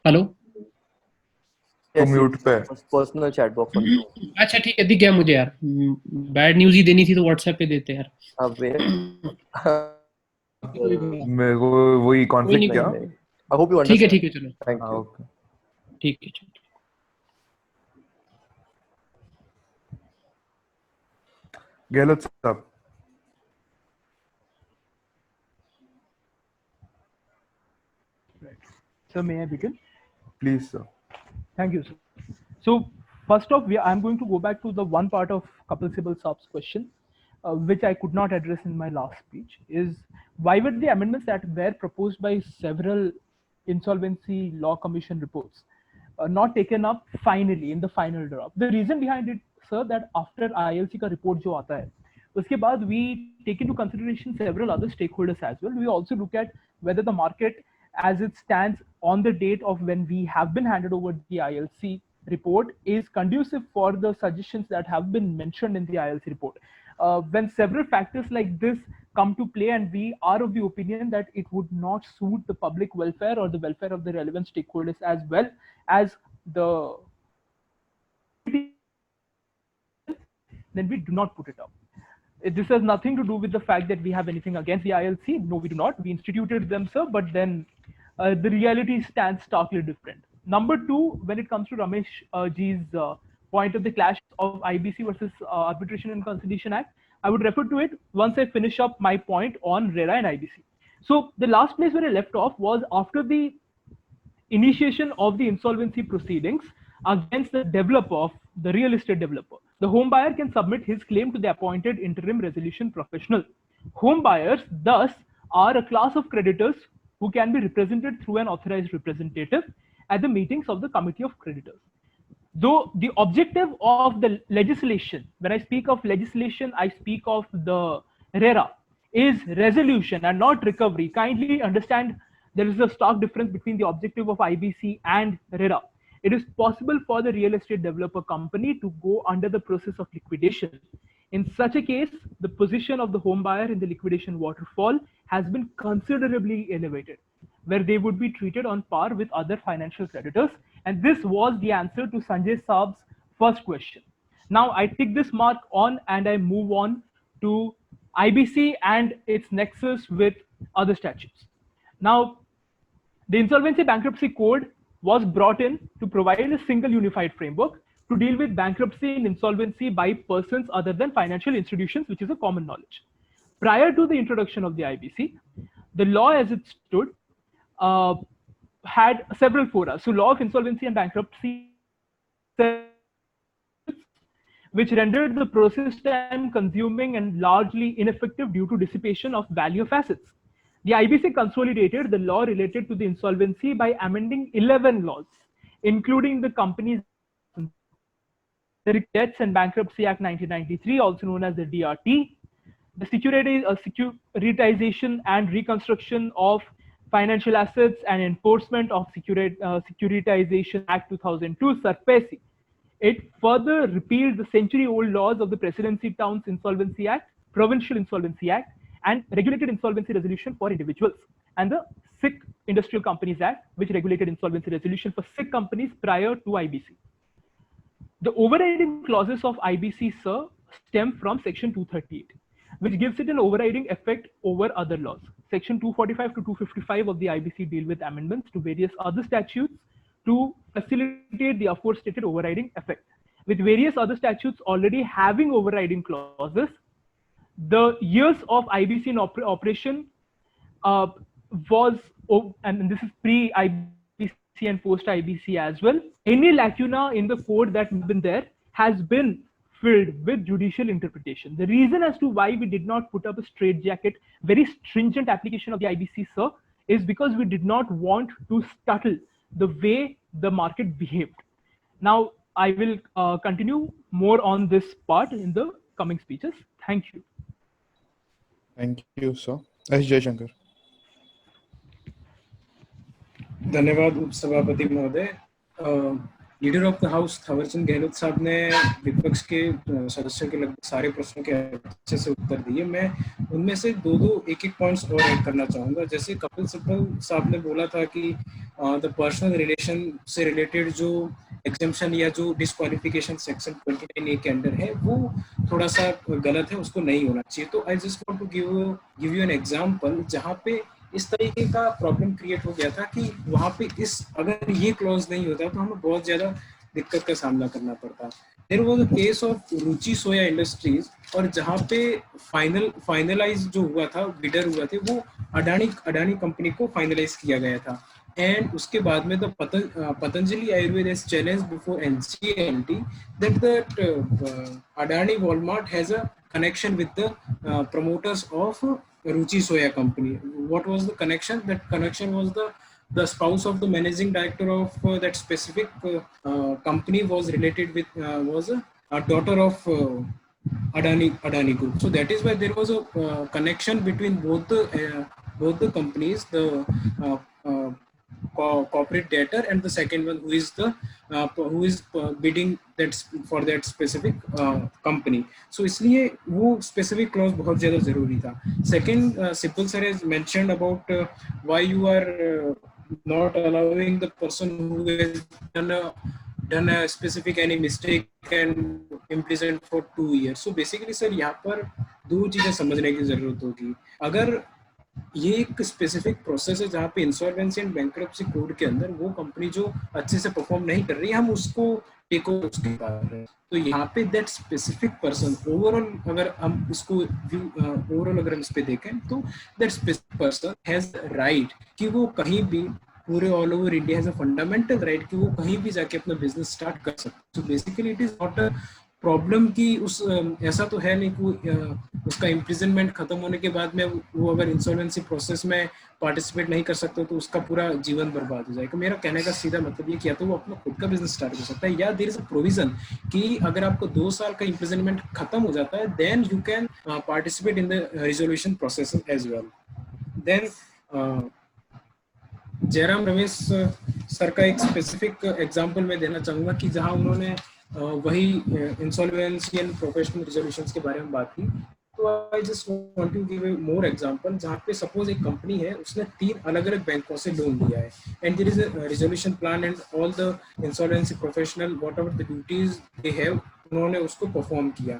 Hello. Yes, mute पे. Personal chat box on Zoom. अच्छा ठीक है, दिख गया मुझे यार. Bad news ही देनी थी तो WhatsApp पे देते यार. मेरे को वही conflict क्या? I hope you understand. ठीक है चलो. Thank you. Okay. ठीक है. Gehlot sir. So may I begin? Please, sir. Thank you, sir. So first off, I'm going to go back to the one part of Kapil Sibal Saab's question, which I could not address in my last speech, is why were the amendments that were proposed by several insolvency law commission reports not taken up finally in the final draft? The reason behind it, sir, that after ILC का report जो आता है, उसके बाद we take into consideration several other stakeholders as well. We also look at whether the market as it stands on the date of when we have been handed over the ILC report is conducive for the suggestions that have been mentioned in the ILC report. When several factors like this come to play, and we are of the opinion that it would not suit the public welfare or the welfare of the relevant stakeholders as well as the, then we do not put it up. This has nothing to do with the fact that we have anything against the ILC. No, we do not. We instituted them, sir, but then the reality stands starkly different. Number two, when it comes to Ramesh ji's point of the clash of IBC versus Arbitration and Conciliation Act, I would refer to it once I finish up my point on RERA and IBC. So the last place where I left off was after the initiation of the insolvency proceedings against the developer, of the real estate developer. The home buyer can submit his claim to the appointed interim resolution professional. Home buyers, thus, are a class of creditors who can be represented through an authorized representative at the meetings of the committee of creditors. Though the objective of the legislation, when I speak of legislation, I speak of the RERA, is resolution and not recovery. Kindly understand there is a stark difference between the objective of IBC and RERA. It is possible for the real estate developer company to go under the process of liquidation. In such a case, the position of the home buyer in the liquidation waterfall has been considerably elevated, where they would be treated on par with other financial creditors. And this was the answer to Sanjay Saab's first question. Now I tick this mark on and I move on to IBC and its nexus with other statutes. Now, the Insolvency Bankruptcy Code was brought in to provide a single unified framework to deal with bankruptcy and insolvency by persons other than financial institutions, which is a common knowledge. Prior to the introduction of the IBC, the law as it stood had several fora. So law of insolvency and bankruptcy, which rendered the process time consuming and largely ineffective due to dissipation of value of assets. The IBC consolidated the law related to the insolvency by amending 11 laws, including the Companies Debts and Bankruptcy Act 1993, also known as the DRT, the Securitization and Reconstruction of Financial Assets and Enforcement of Securitization Act 2002, SARFAESI. It further repealed the century-old laws of the Presidency Towns Insolvency Act, Provincial Insolvency Act, and regulated insolvency resolution for individuals, and the SIC Industrial Companies Act, which regulated insolvency resolution for SIC companies prior to IBC. The overriding clauses of IBC, sir, stem from Section 238, which gives it an overriding effect over other laws. Section 245 to 255 of the IBC deal with amendments to various other statutes to facilitate the aforestated overriding effect. With various other statutes already having overriding clauses, the years of IBC in operation was, and this is pre-IBC and post-IBC as well, any lacuna in the code that has been there has been filled with judicial interpretation. The reason as to why we did not put up a straitjacket, very stringent application of the IBC, sir, is because we did not want to scuttle the way the market behaved. Now, I will continue more on this part in the coming speeches. Thank you. Thank you, sir. S. Jaishankar. धन्यवाद उपसभापति महोदय। Leader of the house Thawarchand Gehlot साहब ने विपक्ष के सदस्यों के लगभग सारे प्रश्नों के अच्छे से उत्तर दिए। मैं उनमें से दो एक पॉइंट्स और ऐड करना चाहूँगा। जैसे कपिल सिब्बल साहब ने बोला था कि द पर्सनल रिलेशन से रिलेटेड जो एग्जेम्पशन या जो डिस्क्वालिफिकेशन सेक्शन 29A के अंडर है वो थोड़ा सा गलत है, उसको नहीं होना चाहिए। तो I just want to give you an example जहाँ पे इस तरीके का प्रॉब्लम क्रिएट हो गया था कि वहाँ पे अगर ये क्लॉज नहीं होता तो हमें बहुत ज्यादा दिक्कत का सामना करना पड़ता। There was a case of Ruchi soya industries, और जहाँ पे फाइनलाइज जो हुआ था, बिडर हुआ थे, वो अडानी कंपनी को फाइनलाइज किया गया था। एंड उसके बाद में the Patanjali Ayurveda has challenged before NCLT that Adani Walmart has a connection with the promoters of Ruchi Soya company. What was the connection? That connection was the spouse of the managing director of that specific company was related with was a daughter of Adani Group. So that is why there was a connection between both the companies, the corporate debtor and the second one who is bidding that for that specific company. So इसलिए वो specific clause बहुत ज़्यादा ज़रूरी था. Second, Sipul sir has mentioned about why you are not allowing the person who has done a specific any mistake and imprisoned for 2 years. So basically sir यहाँ पर दो चीजें समझने की जरूरत होगी. अगर ये एक स्पेसिफिक प्रोसेस है जहाँ पे इंसॉल्वेंसी एंड बैंक्रप्सी कोड के अंदर वो कंपनी जो अच्छे से परफॉर्म नहीं कर रही है हम उसको टेक ओवर उसके बाद है. तो यहाँ पे दैट स्पेसिफिक पर्सन ओवरऑल अगर हम इसको ओवरऑल अगर हम इस पे देखें तो that specific person has right कि वो कहीं भी पूरे all over India has a fundamental right कि वो कहीं भी जाके अपना बिजनेस स्टार्ट कर सकते. So basically it is not a problem कि उस ऐसा तो है नहीं कि उसका इम्प्रिजनमेंट खत्म होने के बाद में वो अगर इंसॉल्वेंसी प्रोसेस में पार्टिसिपेट नहीं कर सकता तो उसका पूरा जीवन बर्बाद हो जाएगा. मेरा कहने का सीधा मतलब ये किया तो वो अपना खुद का बिजनेस स्टार्ट कर सकता है या देयर इज अ प्रोविजन कि अगर आपको 2 साल का इम्प्रिजनमेंट खत्म हो जाता है then you can participate in the resolution process as well. Then Jairam Ramesh sir का एक स्पेसिफिक एग्जांपल मैं देना चाहूँगा कि जहाँ उन्होंने वही इंसॉल्वेंसी एंड प्रोफेशनल रिजोल्यूशंस के बारे में बात की. तो I just want to give more example जहाँ पे सपोज एक कंपनी है उसने 3 अलग-अलग बैंकों से लोन लिया है and there is a resolution plan and all the insolvency professional whatever the duties they have उन्होंने उसको परफॉर्म किया.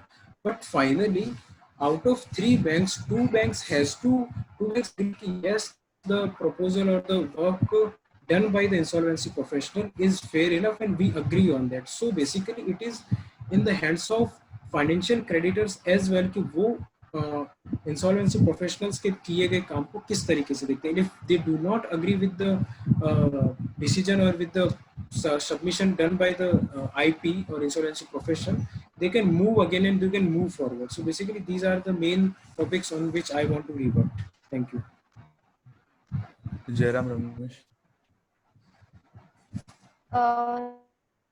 But finally out of 3 banks 2 banks has to yes the proposal or the work done by the insolvency professional is fair enough and we agree on that. So basically it is in the hands of financial creditors as well कि वो insolvency professionals के किए गए काम को किस तरीके से देखते हैं. If they do not agree with the decision or with the submission done by the IP or insolvency profession, they can move again and they can move forward. So basically these are the main topics on which I want to rebut. Thank you. Jairam Ramesh.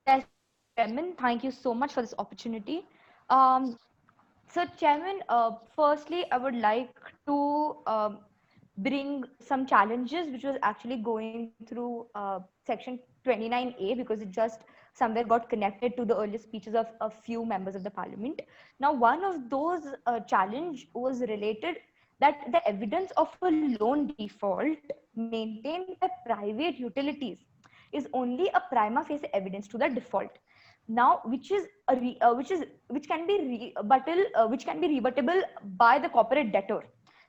Yes, Chairman, thank you so much for this opportunity. So, Chairman, firstly, I would like to bring some challenges which was actually going through Section 29A because it just somewhere got connected to the earlier speeches of a few members of the Parliament. Now, one of those challenge was related that the evidence of a loan default maintained by private utilities is only a prima facie evidence to the default. Now, which can be rebuttable by the corporate debtor.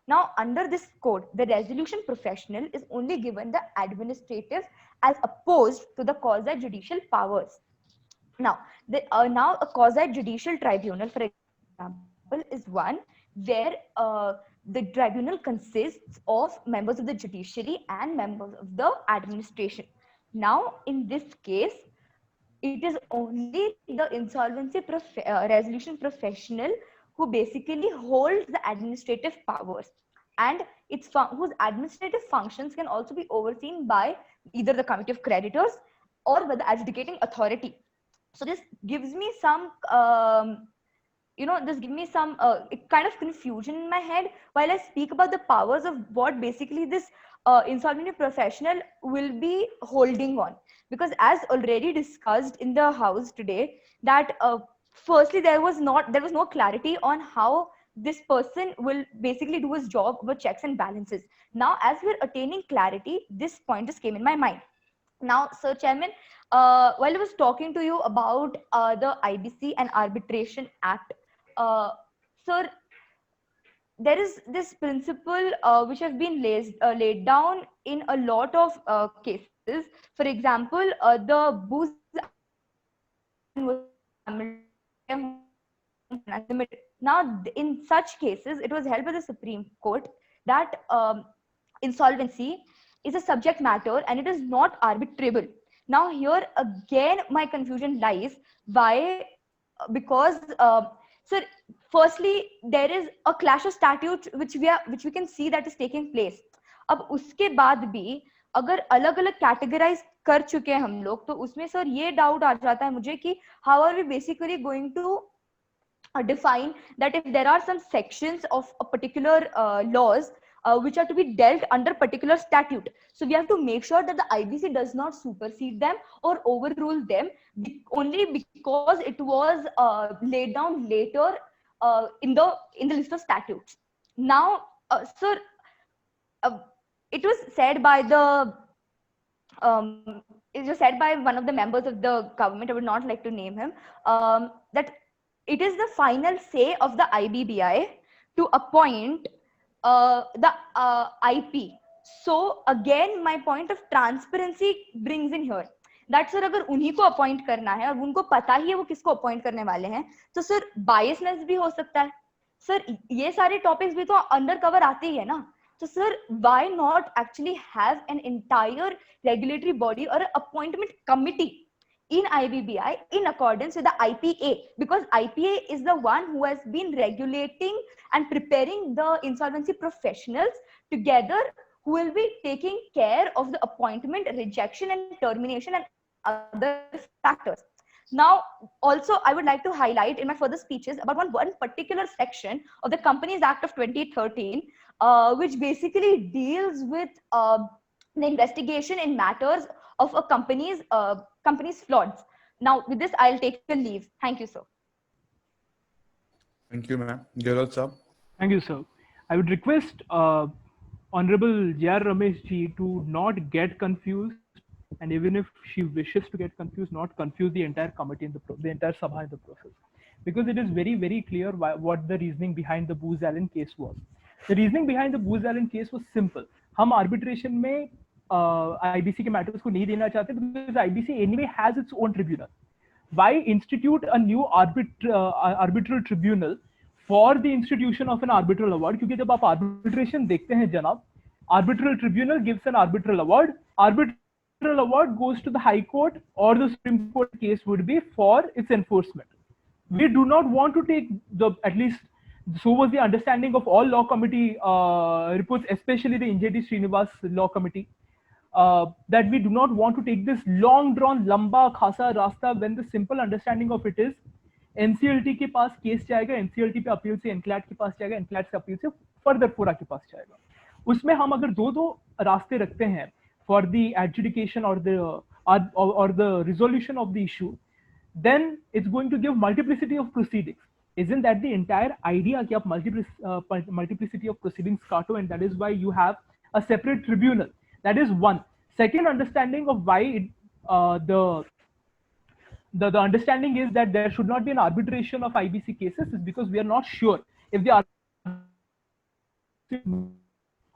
Now, under this code, the resolution professional is only given the administrative as opposed to the quasi-judicial powers. Now, now a quasi-judicial tribunal, for example, is one where the tribunal consists of members of the judiciary and members of the administration. Now, in this case, it is only the insolvency resolution professional who basically holds the administrative powers, and whose administrative functions can also be overseen by either the committee of creditors or by the adjudicating authority. So this gives me some kind of confusion in my head while I speak about the powers of what basically this insolvency professional will be holding on. Because as already discussed in the house today, that firstly there was no clarity on how this person will basically do his job with checks and balances. Now, as we're attaining clarity, this point just came in my mind. Now, Sir Chairman, while I was talking to you about the IBC and Arbitration Act, sir, there is this principle which has been laid down in a lot of cases. For example, the Booz now, in such cases, it was held by the Supreme Court that insolvency is a subject matter and it is not arbitrable. Now, here again, my confusion lies. Why? Because, sir, firstly, there is a clash of statutes which we can see that is taking place. अब उसके बाद भी अगर अलग अलग categorise कर चुके हैं हम लोग, तो उसमें सर ये डाउट आ जाता है मुझे कि how are we basically going to define that if there are some sections of a particular laws which are to be dealt under particular statute, so we have to make sure that the IBC does not supersede them or overrule them only because it was laid down later in the list of statutes. Now sir, it was said by one of the members of the government, I would not like to name him, that it is the final say of the IBBI to appoint the IP. So again, my point of transparency brings in here that sir, अगर उन्हीं को appoint करना है और उनको पता ही है वो किसको अपॉइंट करने वाले हैं, तो सर बायसनेस भी हो सकता है. सर ये सारे टॉपिक्स भी तो अंडर कवर आते ही है ना. So sir, why not actually have an entire regulatory body or an appointment committee in IBBI in accordance with the IPA, because IPA is the one who has been regulating and preparing the insolvency professionals together, who will be taking care of the appointment, rejection and termination and other factors. Now, also, I would like to highlight in my further speeches about one particular section of the Companies Act of 2013, which basically deals with the investigation in matters of a company's frauds. Now, with this, I'll take a leave. Thank you, sir. Thank you, ma'am. Gehlot sir. Thank you, sir. I would request Honorable J.R. Ramesh ji to not get confused, and even if she wishes to get confused, not confuse the entire committee in the entire Sabha in the process, because it is very, very clear what the reasoning behind the Booz Allen case was. The reasoning behind the Booz Allen case was simple. हम arbitration में IBC के matters को नहीं देना चाहते because IBC anyway has its own tribunal. Why institute a new arbitral tribunal for the institution of an arbitral award? क्योंकि जब आप arbitration देखते हैं जनाब, arbitral tribunal gives an arbitral award. Arbitral award goes to the High Court or the Supreme Court. Case would be for its enforcement. We do not want to take at least so was the understanding of all law committee reports, especially the NJT Srinivas law committee, that we do not want to take this long drawn lamba khasa rasta, when the simple understanding of it is NCLT के पास case जाएगा, NCLT पे appeal से NCLAT के पास जाएगा, NCLAT से appeal से further फोरा के पास जाएगा. उसमें हम अगर दो रास्ते रखते हैं for the adjudication or the resolution of the issue, then it's going to give multiplicity of proceedings. Isn't that the entire idea कि आप multiplicity of proceedings काटो, and that is why you have a separate tribunal. That is one. Second understanding of why the understanding is that there should not be an arbitration of IBC cases is because we are not sure if the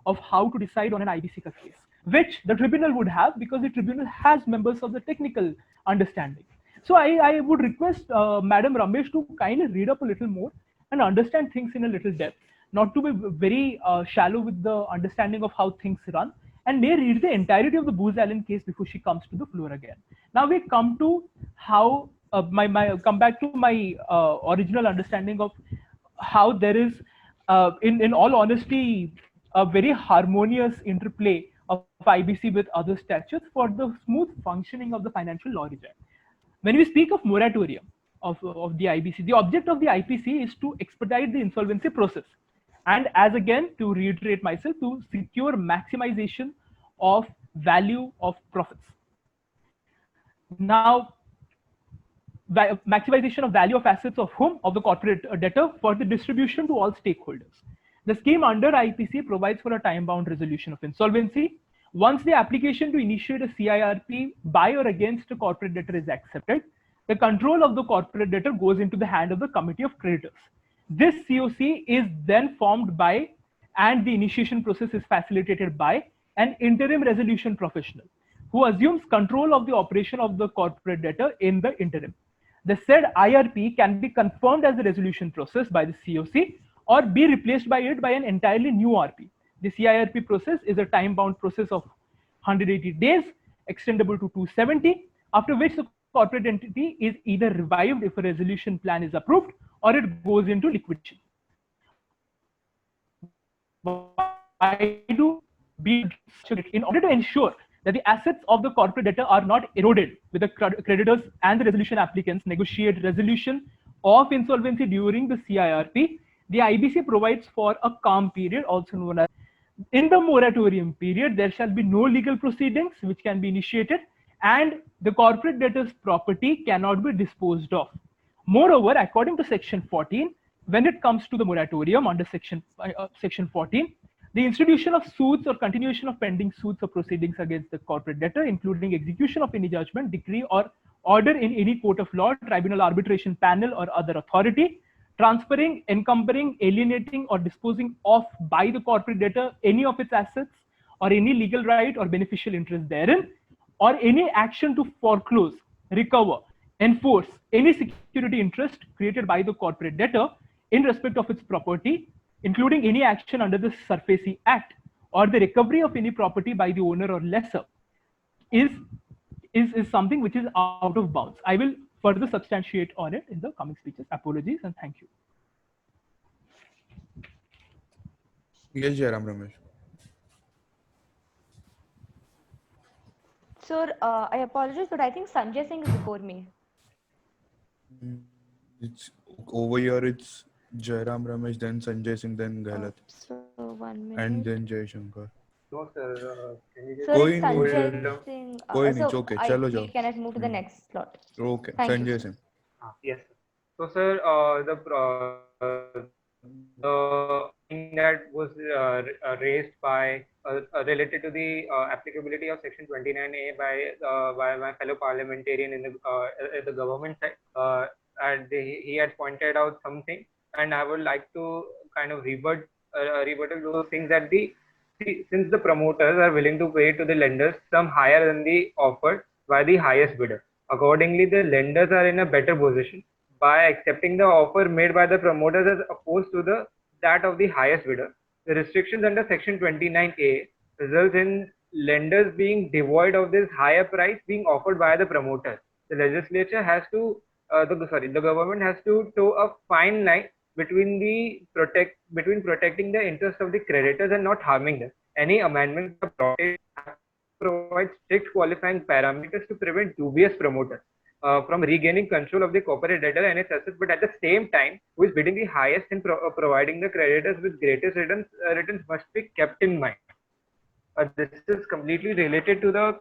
of how to decide on an IBC case, which the tribunal would have, because the tribunal has members of the technical understanding. So I would request Madam Ramesh to kindly read up a little more and understand things in a little depth, not to be very shallow with the understanding of how things run, and may read the entirety of the Booz Allen case before she comes to the floor again. Now we come to how come back to my original understanding of how there is, in all honesty, a very harmonious interplay of IBC with other statutes for the smooth functioning of the financial law regime. When we speak of moratorium of the IBC, the object of the IPC is to expedite the insolvency process. And as again, to reiterate myself, to secure maximization of value of profits. Now, maximization of value of assets of whom? Of the corporate debtor, for the distribution to all stakeholders. The scheme under IPC provides for a time-bound resolution of insolvency. Once the application to initiate a CIRP by or against a corporate debtor is accepted, the control of the corporate debtor goes into the hand of the committee of creditors. This COC is then formed by, and the initiation process is facilitated by, an interim resolution professional who assumes control of the operation of the corporate debtor in the interim. The said IRP can be confirmed as a resolution process by the COC or be replaced by it by an entirely new RP. The CIRP process is a time-bound process of 180 days, extendable to 270, after which the corporate entity is either revived if a resolution plan is approved, or it goes into liquidation. Why do we, in order to ensure that the assets of the corporate debtor are not eroded with the creditors and the resolution applicants negotiate resolution of insolvency during the CIRP, the IBC provides for a calm period, also known as in the moratorium period, there shall be no legal proceedings which can be initiated, and the corporate debtor's property cannot be disposed of. Moreover, according to Section 14, when it comes to the moratorium under Section 14, the institution of suits or continuation of pending suits or proceedings against the corporate debtor, including execution of any judgment, decree, or order in any court of law, tribunal, arbitration panel, or other authority, transferring, encumbering, alienating, or disposing of by the corporate debtor any of its assets or any legal right or beneficial interest therein, or any action to foreclose, recover, enforce any security interest created by the corporate debtor in respect of its property, including any action under the SURFACI Act, or the recovery of any property by the owner or lessor, is something which is out of bounds. I will further substantiate on it in the coming speeches. Apologies and thank you. Yes, Jairam Ramesh. Sir, I apologize, but I think Sanjay Singh is before me. It's over here. It's Jairam Ramesh, then Sanjay Singh, then Gehlaut, So 1 minute. and then Jai Shankar. No, sir. Can you just Sir, Koi it's nahi, Sanjay Singh. Koi nahi, it's So okay. Chalo jao. we can move to the next slot. Okay, Thank you, Sanjay sir. Singh. Yes. So, sir, the thing that was raised by related to the applicability of Section 29A by my fellow parliamentarian in the government side, and he had pointed out something, and I would like to kind of rebut those things that since the promoters are willing to pay to the lenders some higher than the offered by the highest bidder, accordingly the lenders are in a better position by accepting the offer made by the promoters as opposed to that of the highest bidder. The restrictions under Section 29A results in lenders being devoid of this higher price being offered by the promoters. The legislature has to, the government has to toe a fine line between protecting the interest of the creditors and not harming them. Any amendment provides strict qualifying parameters to prevent dubious promoters from regaining control of the corporate debtor and its assets, but at the same time, who is bidding the highest in providing the creditors with greatest returns must be kept in mind. This is completely related to the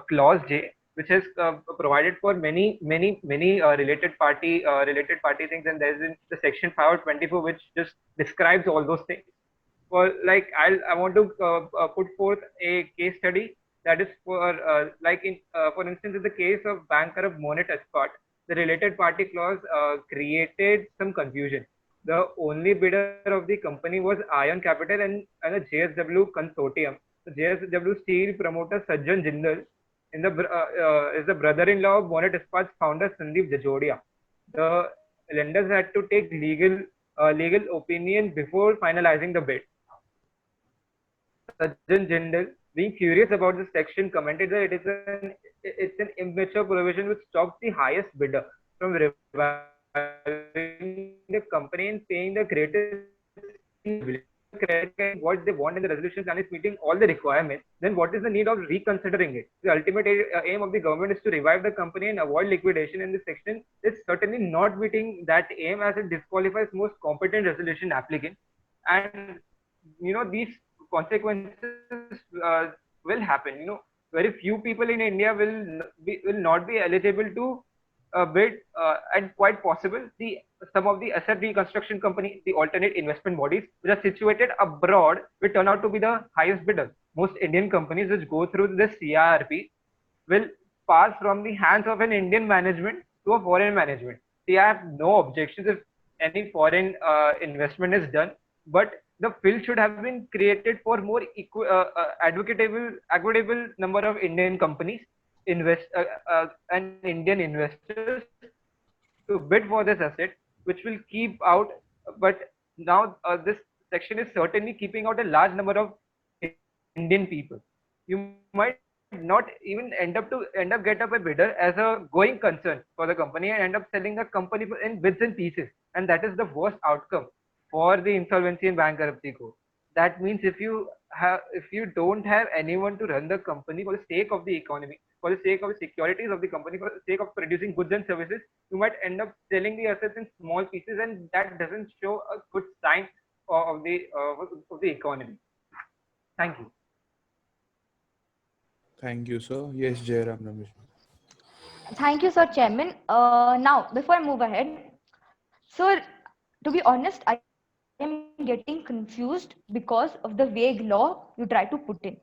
clause J, which has provided for many related party things, and there is in the Section 524 which just describes all those things. For like, I want to put forth a case study. That is for for instance, in the case of banker of Monet Escort, the related party clause created some confusion. The only bidder of the company was Ion Capital and a JSW consortium. The JSW Steel promoter Sajjan Jindal is the brother-in-law of Monet Escort's founder Sandeep Jajodia. The lenders had to take legal opinion before finalizing the bid. Sajjan Jindal, being curious about this section, commented that it's an immature provision which stops the highest bidder from reviving the company and paying the greatest what they want in the resolution plan is meeting all the requirements. Then what is the need of reconsidering it? The ultimate aim of the government is to revive the company and avoid liquidation, and this section is certainly not meeting that aim, as it disqualifies most competent resolution applicants. And these consequences will happen. Very few people in India will not be eligible to bid, and quite possible some of the asset reconstruction companies, the alternate investment bodies which are situated abroad, will turn out to be the highest bidders. Most Indian companies which go through this CIRP will pass from the hands of an Indian management to a foreign management. They have no objections if any foreign investment is done, but the field should have been created for more equitable number of Indian companies and Indian investors to bid for this asset, which will keep out. But now this section is certainly keeping out a large number of Indian people. You might not even end up get up a bidder as a going concern for the company and end up selling the company in bits and pieces, and that is the worst outcome for the insolvency and bankruptcy code. That means if you don't have anyone to run the company for the sake of the economy, for the sake of the securities of the company, for the sake of producing goods and services, you might end up selling the assets in small pieces, and that doesn't show a good sign of the economy. Thank you. Thank you, sir. Yes, Jairam Ramesh. Thank you, sir, Chairman. Now, before I move ahead, sir, to be honest, I am getting confused because of the vague law you try to put in.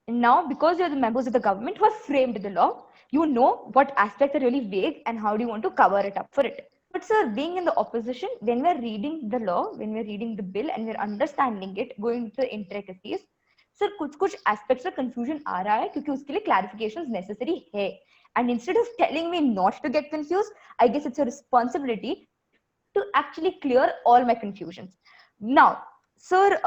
Now, because you're the members of the government who have framed the law, you know what aspects are really vague and how do you want to cover it up for it. But sir, being in the opposition, when we're reading the law, when we're reading the bill and we're understanding it, going into the intricacies, sir, कुछ aspects of confusion आ रहा है क्योंकि उसके लिए clarifications necessary है. And instead of telling me not to get confused, I guess it's a responsibility to actually clear all my confusions. Now, sir,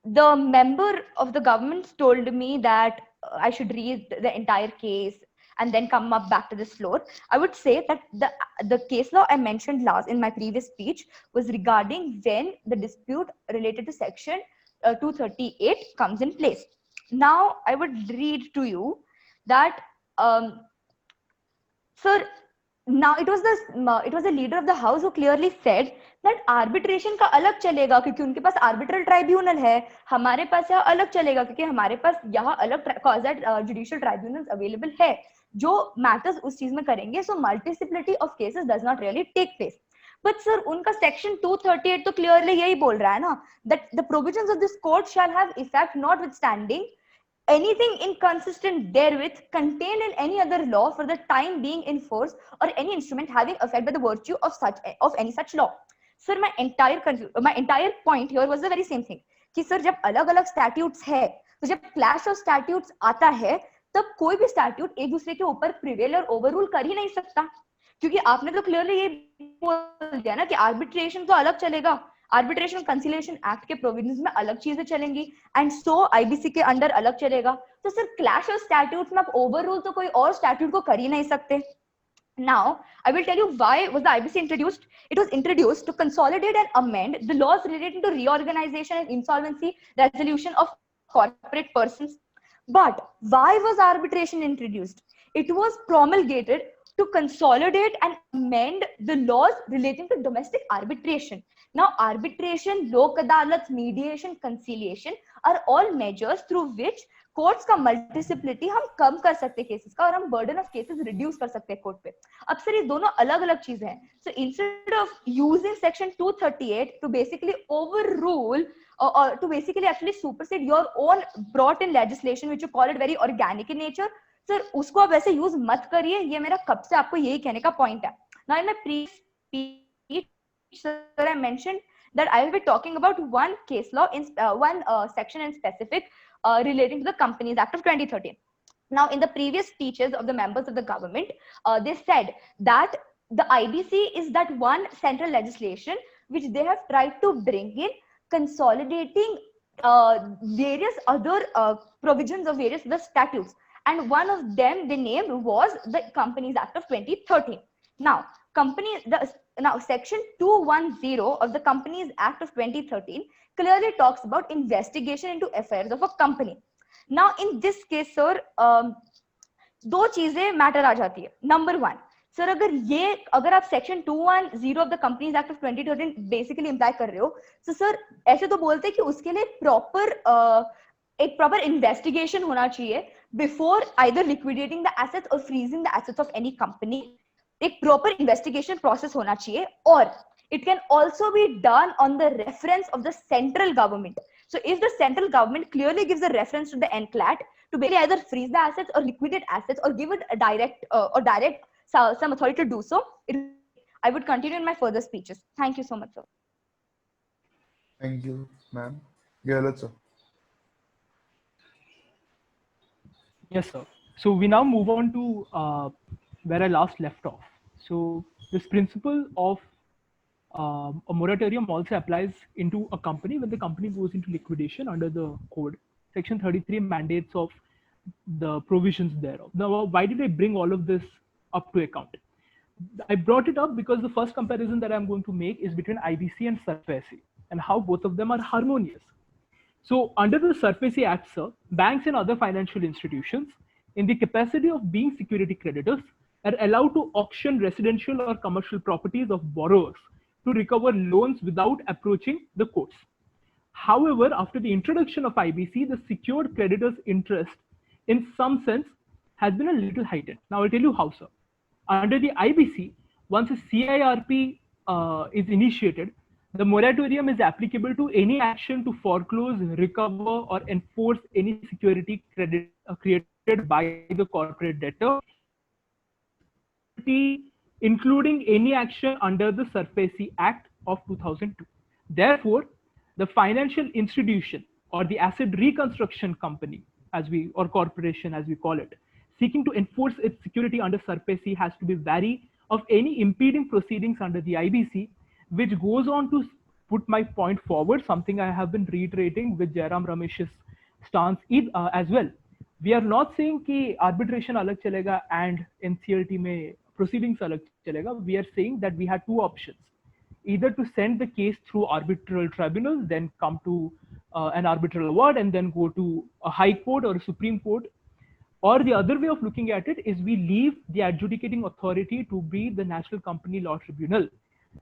the member of the government told me that I should read the entire case and then come up back to this floor. I would say that the case law I mentioned last in my previous speech was regarding when the dispute related to section 238 comes in place. Now, I would read to you that, sir, now it was the leader of the house who clearly said that arbitration का अलग चलेगा क्योंकि उनके पास arbitral tribunal है, हमारे पास यहाँ अलग चलेगा क्योंकि हमारे पास यहाँ अलग judicial tribunals available है जो matters उस चीज में करेंगे. So multiplicity of cases does not really take place. But sir, उनका section 238 तो clearly यही बोल रहा है ना, that the provisions of this code shall have effect notwithstanding anything inconsistent therewith contained in any other law for the time being in force or any instrument having effect by the virtue of any such law. Sir, my entire point here was the very same thing कि sir जब अलग-अलग statutes है तो जब clash of statutes आता है तब कोई भी statute एक दूसरे के ऊपर prevail और overrule कर ही नहीं सकता क्योंकि आपने तो clearly ये बोल दिया ना कि arbitration तो अलग चलेगा, arbitration conciliation act के provisions में अलग चीजें चलेंगी and so IBC के अंडर अलग चलेगा. तो sir clash of statutes में आप overrule तो कोई और statute को कर ही नहीं सकते. Now, I will tell you why was the IBC introduced. It was introduced to consolidate and amend the laws relating to reorganization and insolvency resolution of corporate persons. But why was arbitration introduced? It was promulgated to consolidate and amend the laws relating to domestic arbitration. Now, arbitration, lok adalats, mediation, conciliation are all measures through which courts का मल्टीसिप्लिटी हम कम कर सकते हैं cases का और हम burden of cases reduce कर सकते हैं कोर्ट पे. अब सर ये दोनों अलग अलग चीजें हैं. So instead of using section 238 to basically overrule or to basically actually supersede your own brought in legislation which you call it very organic in nature, sir उसको आप वैसे यूज मत करिए. ये मेरा कब से आपको यही कहने का पॉइंट है. Now in my previous speech, sir, I mentioned that I will be talking about one case law in one section in specific relating to the Companies Act of 2013. Now, in the previous speeches of the members of the government, they said that the IBC is that one central legislation which they have tried to bring in, consolidating various other provisions of various other statutes. And one of them they named was the Companies Act of 2013. Now, section 210 of the Companies Act of 2013 clearly talks about investigation into affairs of a company. Now, in this case, sir, दो चीजें matter आ जाती है. Number one, sir अगर आप section 210 of the companies act of 2013 basically imply कर रहे हो, तो सर ऐसे तो बोलते हैं कि उसके लिए एक प्रॉपर इन्वेस्टिगेशन होना चाहिए before either liquidating the assets और freezing the assets of any company. एक प्रॉपर इन्वेस्टिगेशन प्रोसेस होना चाहिए और it can also be done on the reference of the central government. So if the central government clearly gives a reference to the NCLAT to basically either freeze the assets or liquidate assets or give it a direct some authority to do so, I would continue in my further speeches. Thank you so much, sir. Thank you, ma'am. Gehlot, sir. Yes, sir. So we now move on to where I last left off. So this principle of a moratorium also applies into a company when the company goes into liquidation under the code. Section 33 mandates of the provisions thereof. Now, why did I bring all of this up to account? I brought it up because the first comparison that I'm going to make is between IBC and SARFAESI and how both of them are harmonious. So under the SARFAESI Act, sir, banks and other financial institutions in the capacity of being security creditors are allowed to auction residential or commercial properties of borrowers to recover loans without approaching the courts. However, after the introduction of IBC, the secured creditor's interest in some sense has been a little heightened. Now I'll tell you how, sir. Under the IBC, once a CIRP is initiated, the moratorium is applicable to any action to foreclose, recover, or enforce any security credit created by the corporate debtor, including any action under the SARFAESI Act of 2002. Therefore, the financial institution or the asset reconstruction company, or corporation as we call it, seeking to enforce its security under SARFAESI has to be wary of any impeding proceedings under the IBC, which goes on to put my point forward, something I have been reiterating with Jairam Ramesh's stance as well. We are not saying कि arbitration अलग चलेगा and NCLT में proceedings अलग चलेगा. We are saying that we had two options: either to send the case through arbitral tribunal, then come to an arbitral award, and then go to a high court or a Supreme Court. Or the other way of looking at it is we leave the adjudicating authority to be the National Company Law Tribunal.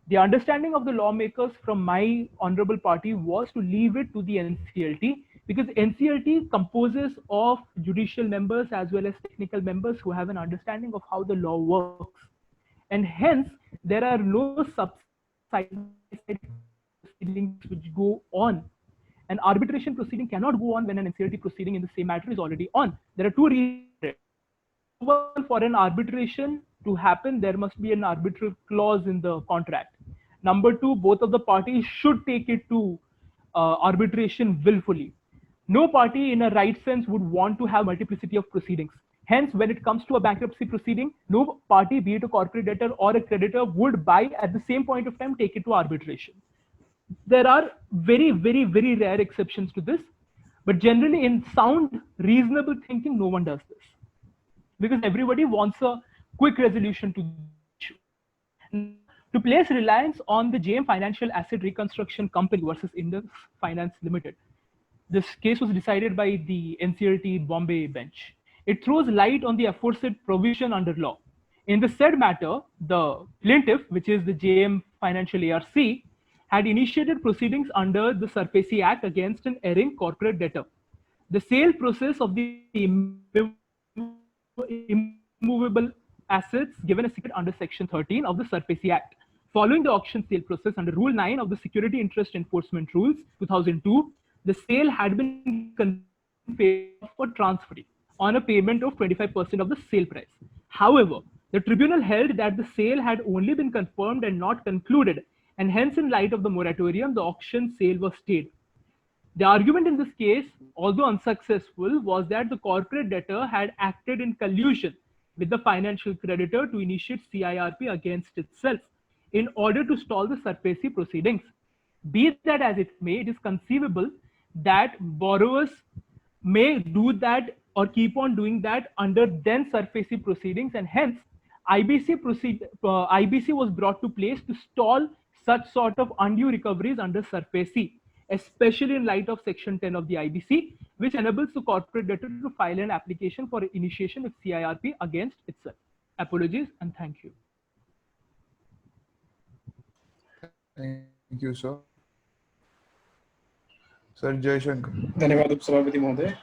The understanding of the lawmakers from my honorable party was to leave it to the NCLT, because NCLT composes of judicial members as well as technical members who have an understanding of how the law works. And hence, there are no side proceedings which go on. An arbitration proceeding cannot go on when an NCLT proceeding in the same matter is already on. There are two reasons. One, for an arbitration to happen, there must be an arbitral clause in the contract. Number two, both of the parties should take it to arbitration willfully. No party in a right sense would want to have multiplicity of proceedings. Hence, when it comes to a bankruptcy proceeding, no party, be it a corporate debtor or a creditor, would at the same point of time take it to arbitration. There are very, very, very rare exceptions to this, but generally in sound, reasonable thinking, no one does this, because everybody wants a quick resolution to the issue. To place reliance on the JM Financial Asset Reconstruction Company versus Indus Finance Limited, this case was decided by the NCLT Bombay bench. It throws light on the aforesaid provision under law. In the said matter, the plaintiff, which is the JM Financial ARC, had initiated proceedings under the SARFAESI Act against an erring corporate debtor. The sale process of the immovable assets given a secret under Section 13 of the SARFAESI Act. Following the auction sale process under Rule 9 of the Security Interest Enforcement Rules 2002, the sale had been confirmed for transferring on a payment of 25% of the sale price. However, the tribunal held that the sale had only been confirmed and not concluded, and hence in light of the moratorium, the auction sale was stayed. The argument in this case, although unsuccessful, was that the corporate debtor had acted in collusion with the financial creditor to initiate CIRP against itself in order to stall the SARFAESI proceedings. Be that as it may, it is conceivable that borrowers may do that or keep on doing that under then SARFAESI proceedings, and hence IBC was brought to place to stall such sort of undue recoveries under SARFAESI, especially in light of Section 10 of the IBC, which enables the corporate debtor to file an application for initiation of CIRP against itself. Apologies and thank you. Thank you, sir. Sir Jaishankar. धन्यवाद उपसभापति महोदय.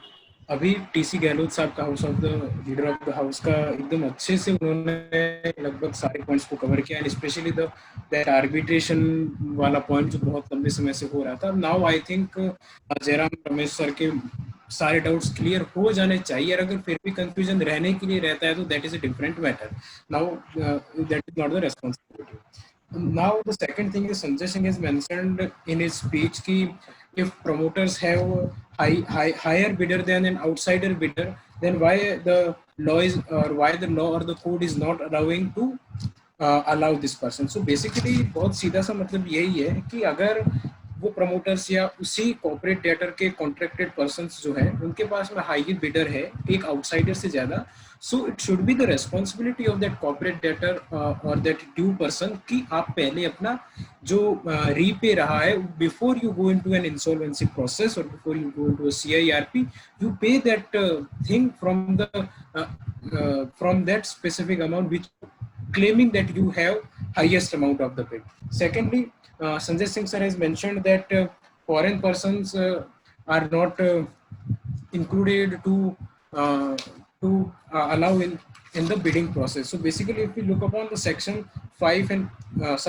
अभी TC Gehlot साहब का house of the leader of the house का एकदम अच्छे से उन्होंने लगभग सारे पॉइंट्स को कवर किया, एंड स्पेशली दैट आर्बिट्रेशन वाला पॉइंट जो बहुत लंबे समय से हो रहा था. Now I think Jairam Ramesh sir के सारे डाउट्स क्लियर हो जाने चाहिए. अगर फिर भी कंफ्यूजन रहने के लिए रहता है तो that is a different matter. Now that is not the responsibility. Now the second thing is Sanjay Singh has mentioned in his speech ki if promoters have higher bidder than an outsider bidder, then why the law or the code is not allowing to allow this person. So basically बहुत सीधा सा मतलब यही है कि अगर वो promoters या उसी कॉर्पोरेट डेटर के कॉन्ट्रैक्टेड पर्सन्स जो है उनके पास में हाई बिडर है एक आउटसाइडर से ज्यादा, so it should be the responsibility of that corporate debtor और दैट ड्यू पर्सन कि आप पहले अपना जो रीपे रहा है before you go into an insolvency process और before you go into a CIRP, you pay that thing from that specific amount which claiming that you have highest amount of the bid. Secondly, Sanjay Singh sir has mentioned that foreign persons are not included to allow in the bidding process. So basically, if we look upon the section 5 and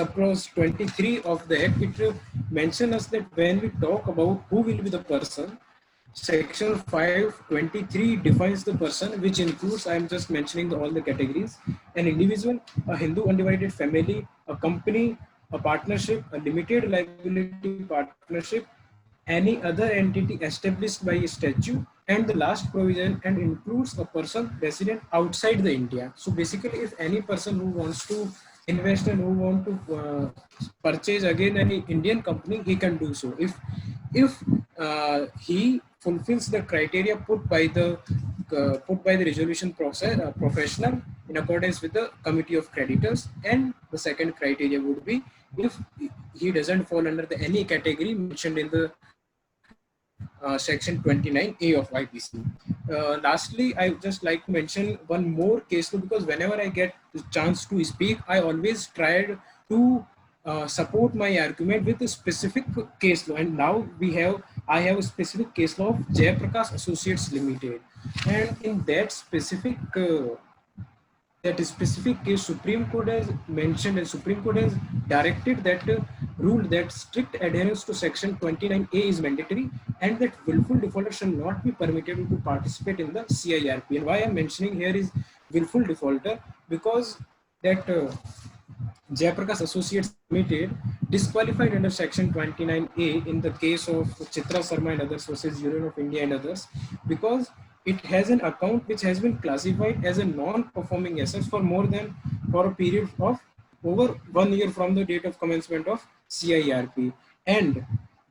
subclause 23 of the act, it mentions us that when we talk about who will be the person, section 523 defines the person, which includes, I am just mentioning all the categories: an individual, a Hindu undivided family, a company, a partnership, a limited liability partnership, any other entity established by a statute, and the last provision and includes a person resident outside the India. So basically, if any person who wants to invest and who want to purchase again any Indian company, he can do so if he fulfills the criteria put by the resolution process professional in accordance with the committee of creditors. And the second criteria would be if he doesn't fall under any category mentioned in the section 29A of IPC. Lastly, I would just like to mention one more case law, because whenever I get the chance to speak, I always tried to support my argument with a specific case law. And now I have a specific case law of Jayaprakash Associates Limited, and in that specific case, Supreme Court has mentioned and Supreme Court has directed that rule that strict adherence to section 29A is mandatory, and that willful defaulter shall not be permitted to participate in the CIRP. And why I'm mentioning here is willful defaulter, because that Jayaprakash Associates Limited disqualified under section 29A in the case of Chitra Sharma and others versus Union of India and others, because it has an account which has been classified as a non-performing assets for a period of over 1 year from the date of commencement of CIRP. And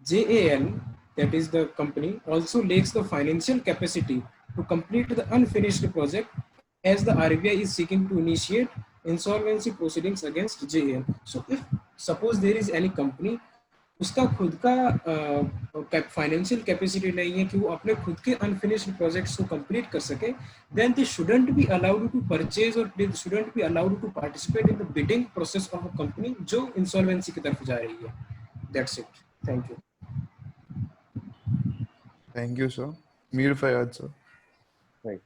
JAL, that is the company, also lacks the financial capacity to complete the unfinished project, as the RBI is seeking to initiate insolvency proceedings against JAL. So if suppose there is any company, उसका खुद का financial capacity नहीं है कि वो अपने खुद के अनफिनिश्ड प्रोजेक्ट्स को कंप्लीट कर सके, then they shouldn't be allowed to purchase or they shouldn't be allowed to participate in the bidding process of a company जो insolvency की तरफ जा रही है. That's it. Thank you. Thank you, sir. Mir Fayad, sir. Right.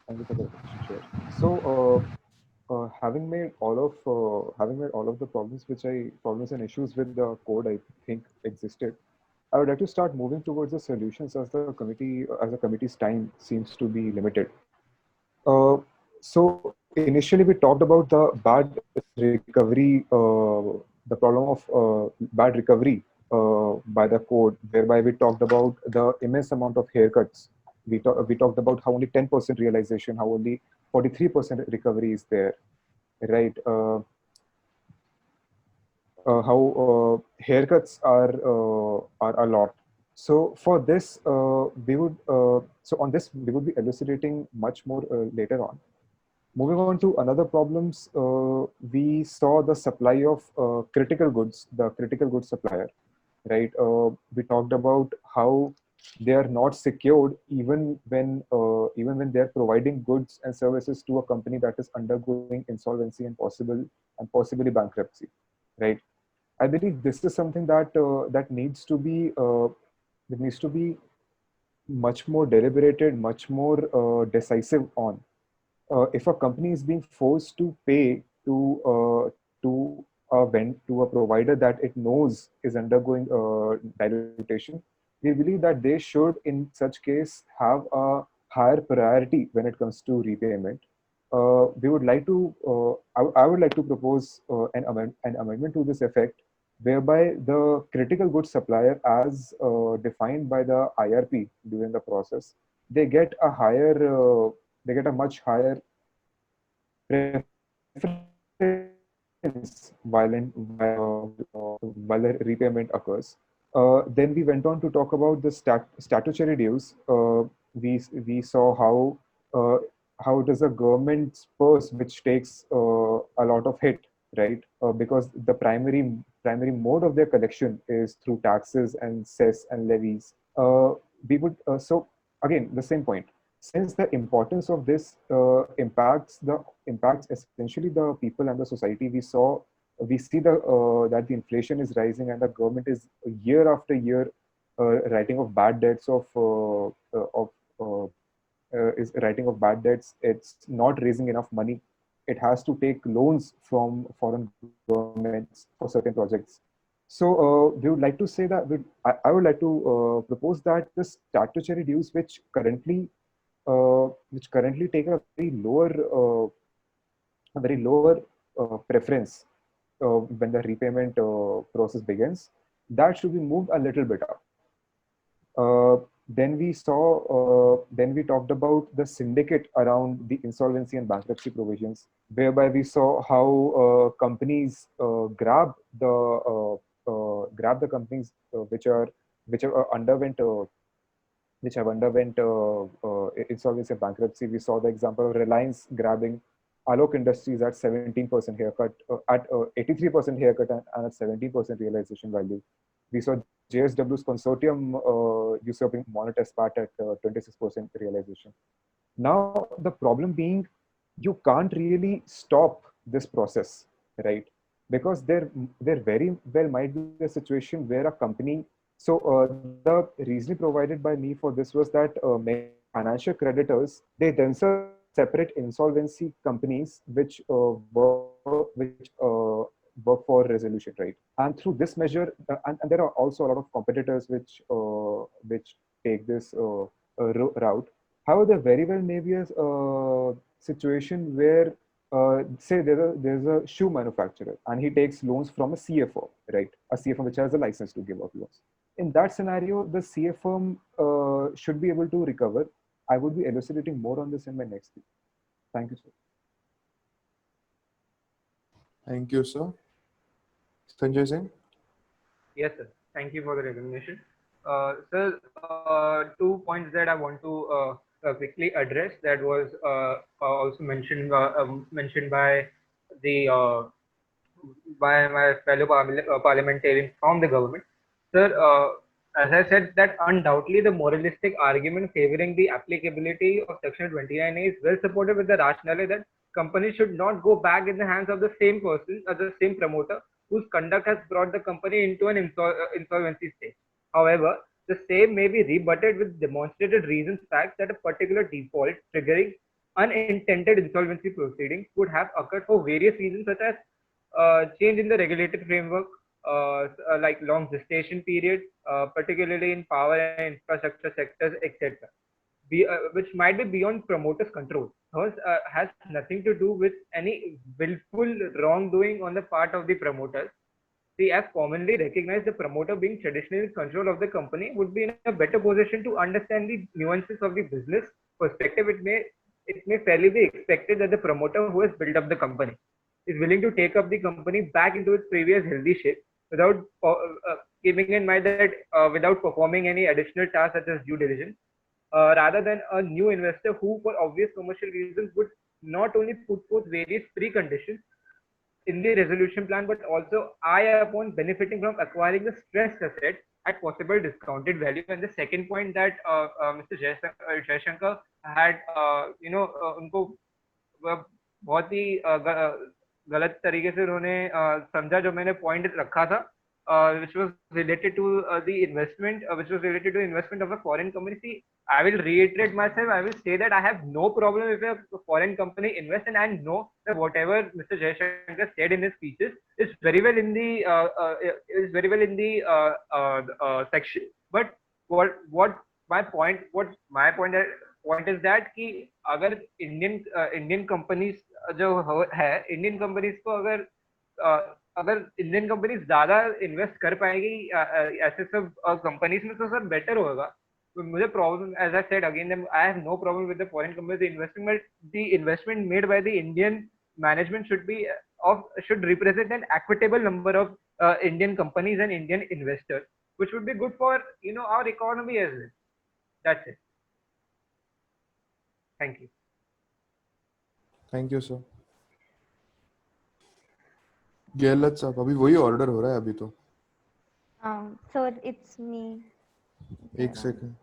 Thank you for the question, Chair. So, having made all of the problems and issues with the code I think existed, I would like to start moving towards the solutions, as the committee's time seems to be limited. So initially we talked about the bad recovery, the problem of bad recovery by the code, whereby we talked about the immense amount of haircuts. We talked about how only 10% realization, how only 43% recovery is there, right? How haircuts are a lot. So for this, we would be elucidating much more later on. Moving on to another problems, we saw the supply of critical goods, the critical goods supplier, right? We talked about how they are not secured even when they are providing goods and services to a company that is undergoing insolvency and possibly bankruptcy, right? I believe this is something that needs to be much more deliberated, much more decisive on. If a company is being forced to pay to a provider that it knows is undergoing dilution, we believe that they should, in such case, have a higher priority when it comes to repayment. We would like to, I would like to propose an amendment to this effect, whereby the critical goods supplier, as defined by the IRP during the process, they get a much higher preference while the repayment occurs. Then we went on to talk about the statutory dues. We saw how it is a government's purse which takes a lot of hit, right? Because the primary mode of their collection is through taxes and cess and levies. We would so again the same point. Since the importance of this impacts essentially the people and the society, we see that the inflation is rising and the government is year after year writing off bad debts is writing off bad debts. It's not raising enough money. It has to take loans from foreign governments for certain projects. So we would like to say that I would like to propose that the statutory dues which currently take a very lower preference when the repayment process begins, that should be moved a little bit up. Then we talked about the syndicate around the insolvency and bankruptcy provisions, whereby we saw how companies grab the companies which have underwent insolvency and bankruptcy. We saw the example of Reliance grabbing Alok Industries at 17% haircut, at 83% haircut and at 17% realization value. We saw JSW's consortium usurping Monnet Ispat at 26% realization. Now, the problem being, you can't really stop this process, right? Because there very well might be a situation where a company. So the reason provided by me for this was that many financial creditors, they themselves separate insolvency companies which work for resolution, right? And through this measure, and there are also a lot of competitors which take this route. However, there very well may be a situation where, say there's a shoe manufacturer and he takes loans from a CFO, right? A CFO which has a license to give out loans. In that scenario, the CFO should be able to recover. I would be elucidating more on this in my next speech. Thank you, sir. Thank you, sir. Sanjay Singh? Yes, sir. Thank you for the recognition. Sir, 2 points that I want to quickly address that was also mentioned by my fellow parliamentarian from the government. Sir, as I said, that undoubtedly the moralistic argument favoring the applicability of Section 29A is well supported with the rationale that companies should not go back in the hands of the same person or the same promoter whose conduct has brought the company into an insolvency state. However, the same may be rebutted with demonstrated reasons facts that a particular default triggering unintended insolvency proceedings could have occurred for various reasons such as change in the regulated framework, like long gestation period, particularly in power and infrastructure sectors, etc., which might be beyond promoters' control. Thus, has nothing to do with any willful wrongdoing on the part of the promoters. See, as commonly recognized, the promoter being traditionally in control of the company would be in a better position to understand the nuances of the business perspective. It may fairly be expected that the promoter who has built up the company is willing to take up the company back into its previous healthy shape without keeping in mind that without performing any additional tasks such as due diligence, rather than a new investor who, for obvious commercial reasons, would not only put forth various preconditions in the resolution plan, but also eye upon benefiting from acquiring the stressed asset at possible discounted value. And the second point that Mr. Jaishankar had, उनको बहुत ही गलत तरीके से उन्होंने समझा जो मैंने point रखा था, which was related to the investment, of a foreign company. See, I will reiterate myself. I will say that I have no problem if a foreign company invests, and I know that whatever Mr. Jaishankar said in his speeches is very well in the section. But what my point is that कि अगर Indian companies जो है, Indian companies को अगर Indian companies ज्यादा invest कर पाएगी ऐसे सब कंपनीज में तो सर बेटर होगा. मुझे problem, as I said again, I have no problem with the foreign companies investing, but the investment made by the Indian management should represent an equitable number of Indian companies and Indian investors. which would be good for our economy as well. That's it. Thank you. Thank you, sir. Gehlot साहब, अभी वही order हो रहा है अभी तो. Sir, it's me. एक second.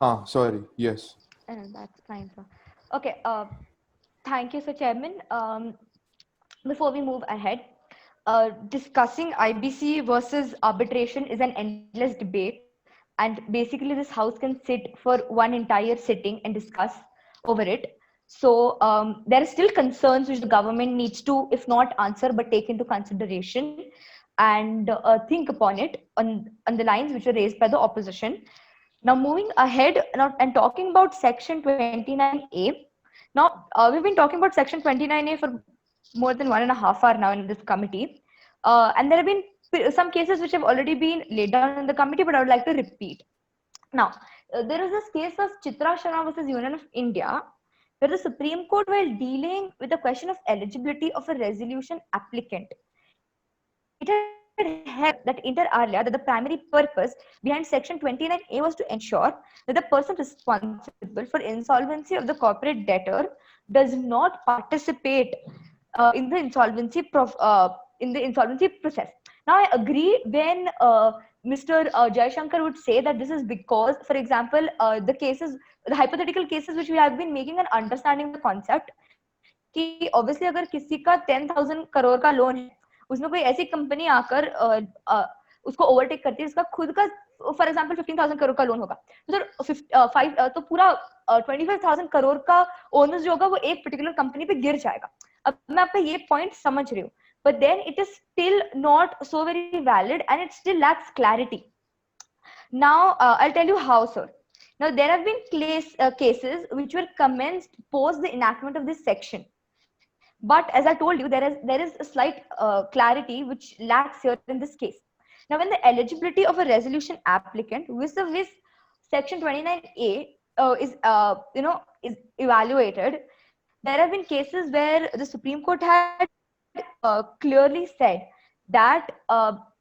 हाँ, sorry. Yes. That's fine, sir. Okay. Thank you, sir, Chairman. Before we move ahead, discussing IBC versus arbitration is an endless debate, and basically this house can sit for one entire sitting and discuss over it. So there are still concerns which the government needs to, if not answer, but take into consideration and think upon it on the lines which were raised by the opposition. Now, moving ahead and talking about Section 29A. Now, we've been talking about Section 29A for more than 1.5 hours now in this committee. And there have been some cases which have already been laid down in the committee, but I would like to repeat. Now, there is this case of Chitra Sharma versus Union of India, where the Supreme Court, while dealing with the question of eligibility of a resolution applicant, it had held that inter alia that the primary purpose behind Section 29A was to ensure that the person responsible for insolvency of the corporate debtor does not participate in the insolvency process. Now, I agree when Mr. Jaishankar would say that this is because, for example, the hypothetical cases which we have been making and understanding the concept, कि obviously अगर किसी का 10,000 करोड़ का loan है, उसमें कोई ऐसी company आकर उसको ओवरटेक करती है जिसका खुद का फॉर एग्जांपल 15,000 करोड़ का लोन होगा, तो सर तो पूरा 25,000 करोड़ का ओनर्स जो होगा वो एक पर्टिकुलर कंपनी पे गिर जाएगा. अब मैं आपका ये पॉइंट समझ रही हूँ, but then it is still not so very valid and it still lacks clarity. Now, I'll tell you how, sir. Now, there have been cases which were commenced post the enactment of this section. But as I told you, there is a slight clarity which lacks here in this case. Now, when the eligibility of a resolution applicant vis-a-vis Section 29A is evaluated, there have been cases where the Supreme Court had clearly said that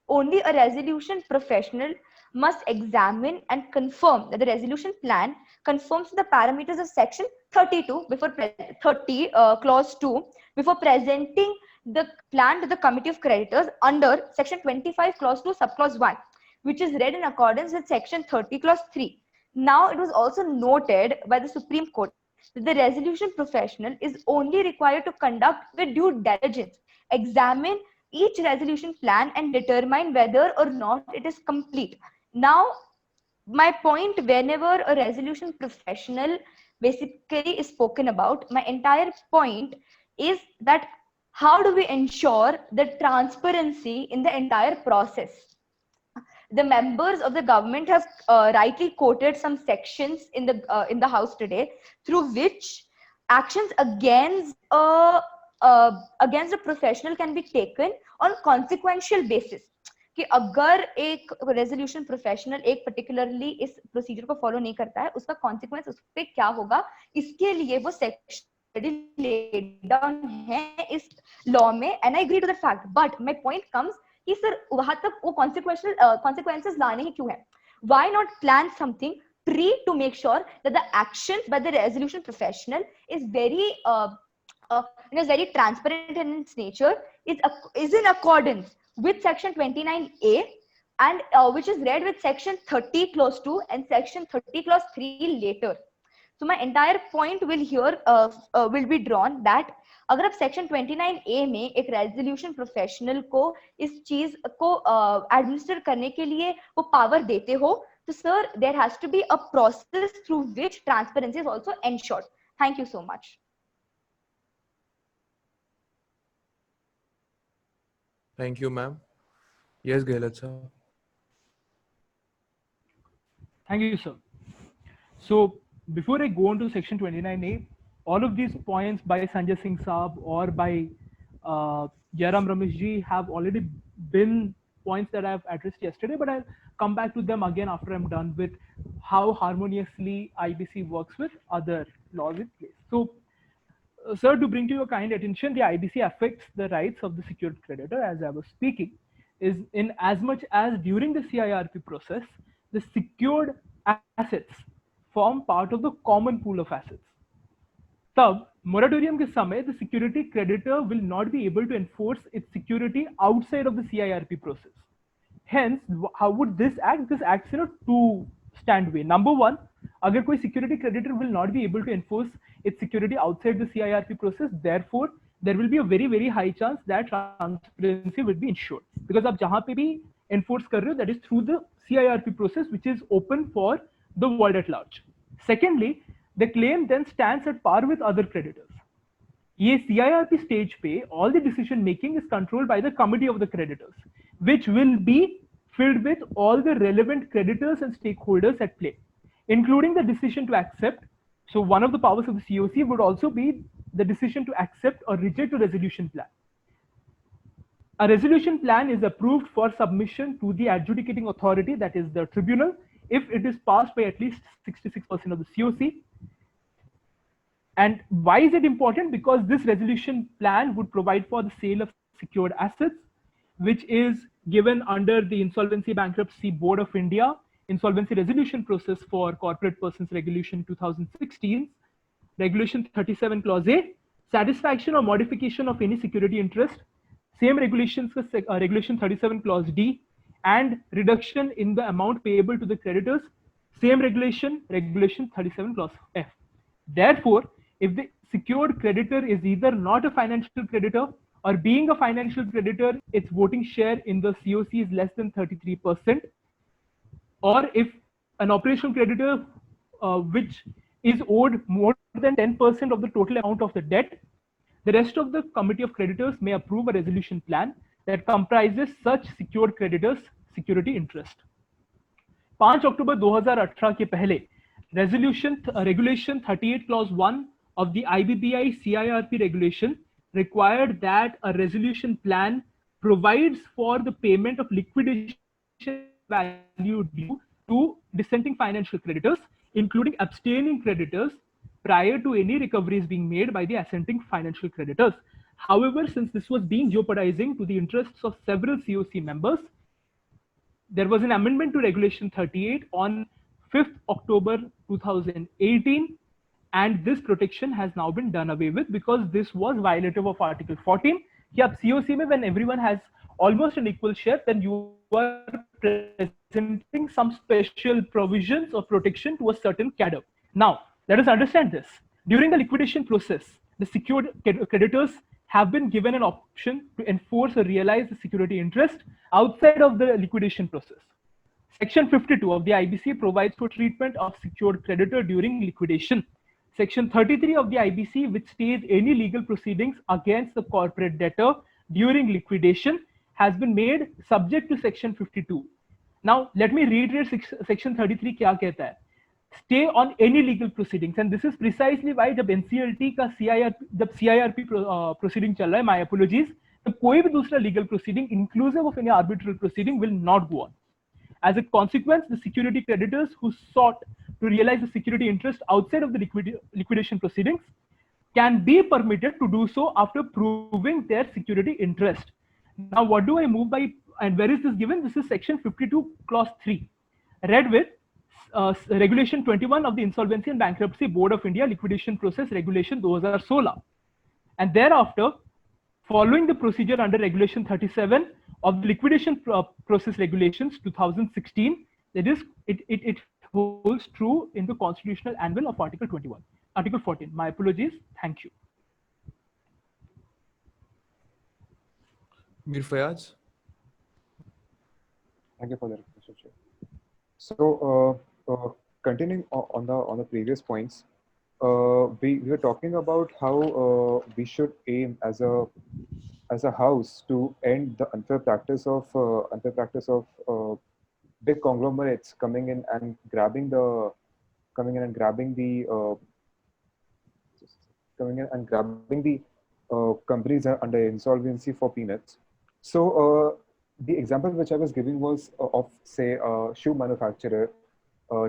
only a resolution professional must examine and confirm that the resolution plan conforms to the parameters of Section 32 before 30 clause 2 before presenting the plan to the committee of creditors under Section 25 clause 2 subclause 1, which is read in accordance with Section 30 clause 3. Now, it was also noted by the Supreme Court that the resolution professional is only required to conduct with due diligence, examine each resolution plan and determine whether or not it is complete. Now, my point, whenever a resolution professional basically is spoken about, my entire point is that how do we ensure the transparency in the entire process? The members of the government have rightly quoted some sections in the House today through which actions against a professional can be taken on consequential basis. कि अगर एक resolution professional एक particularly इस procedure को follow नहीं करता है, उसका कॉन्सिक्वेंस उस पे क्या होगा, इसके लिए वो सेक्शन लेड डाउन है इस लॉ में, and I agree to that fact. But my point comes कि सर वहां तक वो कॉन्सिक्वेंसेस लाने ही क्यों है? Why not plan something pre to make sure that the actions by the resolution professional is very transparent in its nature, is in accordance with Section 29A and which is read with Section 30 clause 2 and Section 30 clause 3 later. So my entire point will be drawn that अगर आप section 29A में एक resolution professional को इस चीज को administer करने के लिए वो पावर देते हो, तो sir there has to be a process through which transparency is also ensured. Thank you so much. Thank you, ma'am. Yes, Gehlot sir. Thank you, sir. So before I go on to Section 29A, all of these points by Sanjay Singh Saab or by Jairam Ramesh ji have already been points that I have addressed yesterday, but I'll come back to them again after I'm done with how harmoniously IBC works with other laws in place. So sir, to bring to your kind attention, the IBC affects the rights of the secured creditor, as I was speaking, is in as much as during the CIRP process, the secured assets form part of the common pool of assets. तब moratorium के समय the security creditor will not be able to enforce its security outside of the CIRP process. Hence, how would this act? This acts in a two-stand way. Number one, अगर कोई security creditor will not be able to enforce its security outside the CIRP process, therefore there will be a very, very high chance that transparency will be ensured. Because आप जहाँ पे भी enforce कर रहे हो, that is through the CIRP process, which is open for the world at large. Secondly, the claim then stands at par with other creditors. ये CIRP stage पे all the decision making is controlled by the committee of the creditors, which will be filled with all the relevant creditors and stakeholders at play, including the decision to accept. So one of the powers of the COC would also be the decision to accept or reject a resolution plan. A resolution plan is approved for submission to the adjudicating authority, that is the tribunal, if it is passed by at least 66% of the COC. And why is it important? Because this resolution plan would provide for the sale of secured assets, which is given under the Insolvency Bankruptcy Board of India Insolvency Resolution Process for Corporate Persons Regulation 2016, Regulation 37 Clause A, satisfaction or modification of any security interest, same regulations for Regulation 37 Clause D, and reduction in the amount payable to the creditors, same regulation, Regulation 37 Clause F. Therefore, if the secured creditor is either not a financial creditor or being a financial creditor, its voting share in the COC is less than 33%, or if an operational creditor which is owed more than 10% of the total amount of the debt, the rest of the committee of creditors may approve a resolution plan that comprises such secured creditors' security interest. 5 अक्टूबर 2018 के पहले Regulation 38 Clause 1 of the IBBI CIRP regulation required that a resolution plan provides for the payment of liquidation value due to dissenting financial creditors, including abstaining creditors, prior to any recoveries being made by the assenting financial creditors. However, since this was being jeopardizing to the interests of several COC members, there was an amendment to Regulation 38 on 5th October 2018, and this protection has now been done away with because this was violative of Article 14. कि आप COC में when everyone has almost an equal share, then you are presenting some special provisions of protection to a certain cadre. Now, let us understand this. During the liquidation process, the secured creditors have been given an option to enforce or realize the security interest outside of the liquidation process. Section 52 of the IBC provides for treatment of secured creditor during liquidation. Section 33 of the IBC, which states any legal proceedings against the corporate debtor during liquidation, has been made subject to Section 52. Now, let me reiterate Section 33 क्या कहता है. Stay on any legal proceedings, and this is precisely why जब NCLT का CIRP proceeding चल रहा है, my apologies, तब कोई भी दूसरा legal proceeding inclusive of any arbitral proceeding will not go on. As a consequence, the security creditors who sought to realize the security interest outside of the liquidation proceedings can be permitted to do so after proving their security interest. Now, what do I move by, and where is this given? This is Section 52 Clause 3, read with Regulation 21 of the Insolvency and Bankruptcy Board of India Liquidation Process Regulation 2016. And thereafter, following the procedure under Regulation 37 of the Liquidation Process Regulations 2016, that is, it holds true in the Constitutional Annual of Article 21. Article 14. My apologies. Thank you. Mir Fayaz. Thank you for that, Mr. Chair. So, continuing on the previous points, we were talking about how we should aim as a house to end the unfair practice of big conglomerates coming in and grabbing the companies under insolvency for peanuts. So the example which I was giving was of, say, a shoe manufacturer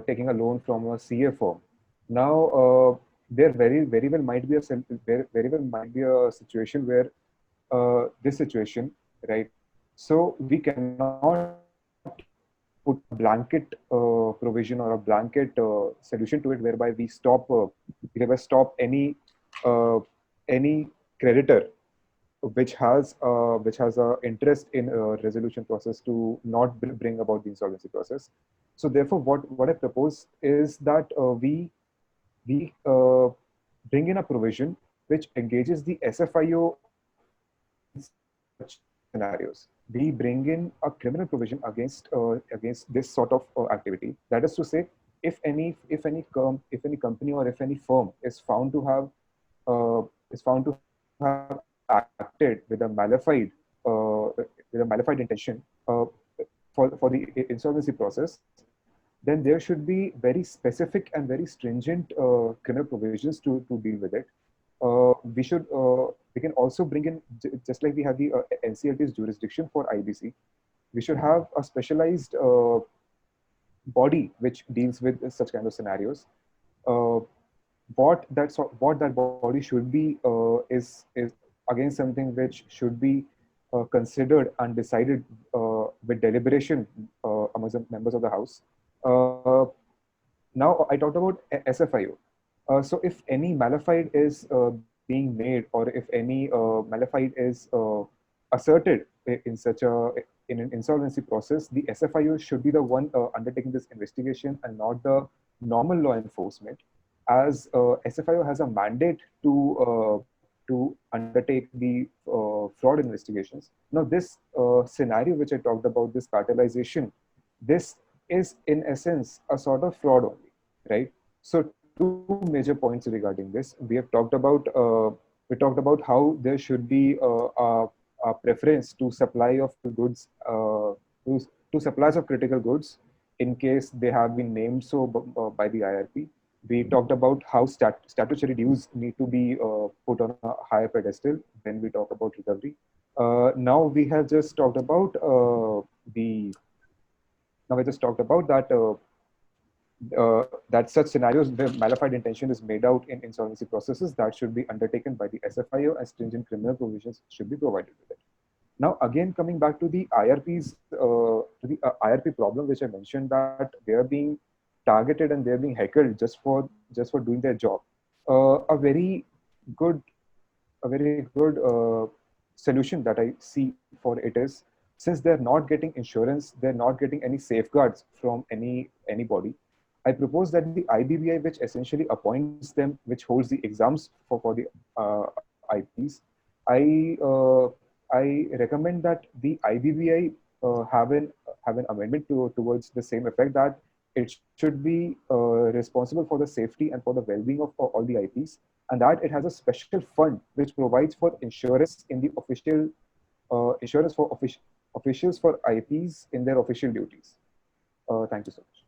taking a loan from a CA firm. Now, there very well might be a situation where this situation, right? So we cannot put a blanket provision or a blanket solution to it, whereby we stop any creditor which has a interest in a resolution process to not bring about the insolvency process. So therefore, what I propose is that we bring in a provision which engages the SFIO in such scenarios. We bring in a criminal provision against this sort of activity. That is to say, if any company or if any firm is found to have acted with a malified intention for the insolvency process, then there should be very specific and very stringent criminal provisions to deal with it. We can also bring in, just like we have the NCLT's jurisdiction for IBC, we should have a specialized body which deals with such kind of scenarios. What that body should be is again something which should be considered and decided with deliberation among the members of the House. Now I talked about SFIO. So if any malified is being made, or if any malified is asserted in an insolvency process, the SFIO should be the one undertaking this investigation and not the normal law enforcement, as SFIO has a mandate to undertake the fraud investigations. Now this scenario which I talked about, this cartelization, this is in essence a sort of fraud only, right? So two major points regarding this. We have talked about how there should be a preference to supply of goods, to supplies of critical goods in case they have been named so by the IRP. We talked about how statutory dues need to be put on a higher pedestal when we talk about recovery. Now we have just talked about that such scenarios where malified intention is made out in insolvency processes, that should be undertaken by the SFIO, and stringent criminal provisions should be provided with it. Now, again, coming back to the IRPs, IRP problem, which I mentioned, that they are being targeted and they're being heckled just for doing their job. A very good solution that I see for it is, since they're not getting insurance, they're not getting any safeguards from anybody, I propose that the IBBI, which essentially appoints them, which holds the exams for the IPs, I recommend that the IBBI have an amendment towards the same effect, that it should be responsible for the safety and for the well-being of all the IPs, and that it has a special fund which provides for insurance in the official insurance for officials for IPs in their official duties. Thank you so much.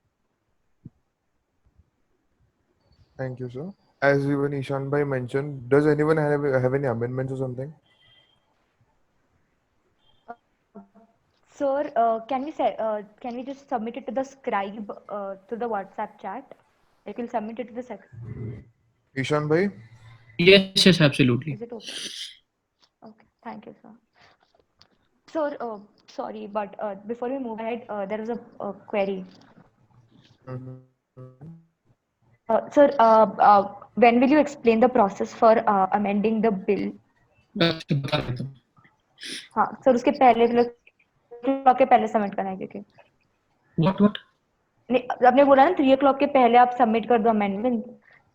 Thank you, sir. As even Ishan Bhai mentioned, does anyone have any amendments or something? Sir, can we just submit it to the scribe to the WhatsApp chat? Like, we'll submit it to the secretary. Ishan Bhai? Yes, absolutely. Is it okay? Okay, thank you, sir. Sir, sorry, but before we move ahead, there is a query. Sir, when will you explain the process for amending the bill? हाँ, sir उसके पहले के पहले submit करना है क्योंकि What? नहीं, आपने बोला ना 3 o'clock के पहले आप सबमिट कर दो अमेंडमेंट,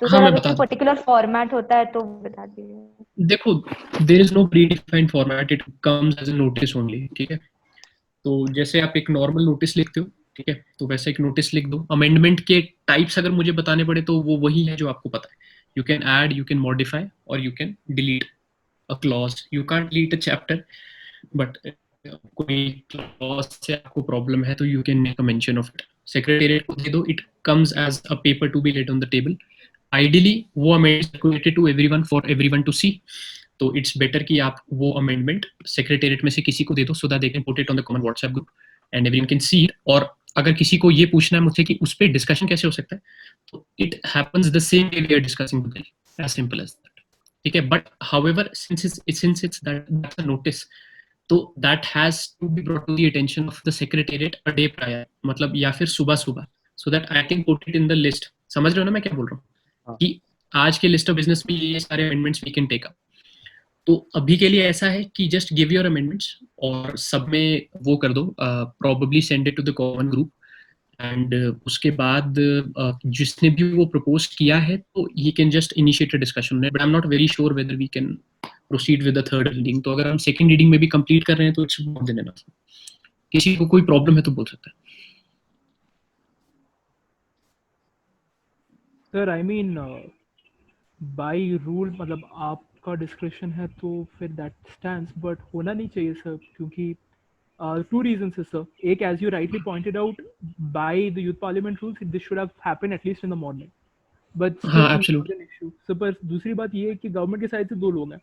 तो सर अगर कोई पर्टिकुलर फॉर्मेट होता है तो बता दीजिए। देखो, there is no predefined format, it comes as a notice only, ठीक है? तो जैसे आप एक नॉर्मल नोटिस लिखते हो, ठीक है, तो वैसे एक नोटिस लिख दो। अमेंडमेंट के टाइप्स अगर मुझे बताने पड़े तो वो वही है जो आपको पता है। You can add, you can modify और you can delete a clause. You can't delete a chapter, but कोई क्लॉज से आपको प्रॉब्लम है तो you can make a mention of it. Secretariat को दे दो, it comes as a paper to be laid on the table. Ideally वो amendment circulated to everyone for everyone to see, तो इट्स बेटर कि आप वो अमेंडमेंट सेक्रेटेरिएट में से किसी को दे दो, so that they can put it on the common WhatsApp group and everyone can see it. और अगर किसी को ये पूछना है मुझसे कि उस पे डिस्कशन कैसे हो सकता है, तो it happens the same way we are discussing today, as simple as that, ठीक है. But however since it's that's a notice, तो that has to be brought to the attention of the secretariat a day prior, मतलब या फिर सुबह, so that I can put it in the list. समझ रहे हो ना मैं क्या बोल रहा हूँ, कि आज के लिस्ट ऑफ बिजनेस में ये सारे amendments we can take up. तो अभी के लिए ऐसा है कि जस्ट गिव योर अमेंडमेंट्स और सब में वो कर दो, probably send it to the common group, and उसके बाद जिसने भी वो प्रपोज किया है तो he can just initiate a discussion. But I am not very sure whether we can proceed with the third reading. तो अगर हम सेकंड रीडिंग में भी कंप्लीट कर रहे हैं तो इट्स मोर देन एनफ. किसी को कोई प्रॉब्लम है तो बोल सकता है. Sir I mean by rule मतलब आपका डिस्क्रिप्शन है तो फिर दैट स्टैंड्स, बट होना नहीं चाहिए सर, क्योंकि two reasons is sir. एक, as you rightly pointed out, by the youth parliament rules this should have happened at least in the morning, but हाँ, absolutely. issue. So पर दूसरी बात ये है कि गवर्नमेंट के साइड से दो लोग हैं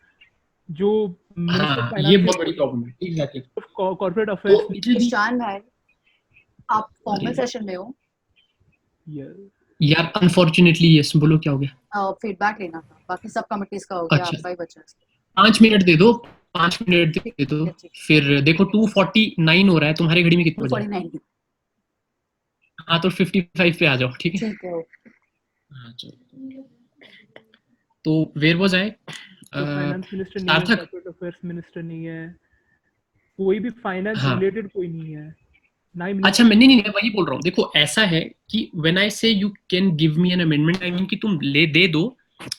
जो मिनिस्टर हाँ, फाइनेंस, ये बहुत बड़ी प्रॉब्लम है. एग्जैक्टली. Corporate affairs. ईशान भाई आप फॉर्मल सेशन में हो? यार अनफॉर्चुनेटली यस. बोलो क्या हो गया? फीडबैक लेना था, बाकी सब कमिटीज का हो गया. अच्छा. आपका ही बचा है. 5 मिनट दे दो, 5 मिनट दे दो. फिर देखो 2:49 हो रहा है, तुम्हारी घड़ी में कितना बजा है? 2:49. हाँ तो 55 पे आ जाओ, ठीक है? ठीक है. हाँ चलो. तो where was I? Finance minister नहीं है, कॉर्पोरेट अफेयर्स मिनिस्टर नहीं है, कोई भी फाइनेंस रिलेटेड कोई नहीं है. अच्छा मैं नहीं वही बोल रहा हूँ. देखो ऐसा है कि व्हेन आई से you can give me an amendment, I mean कि तुम ले दे दो,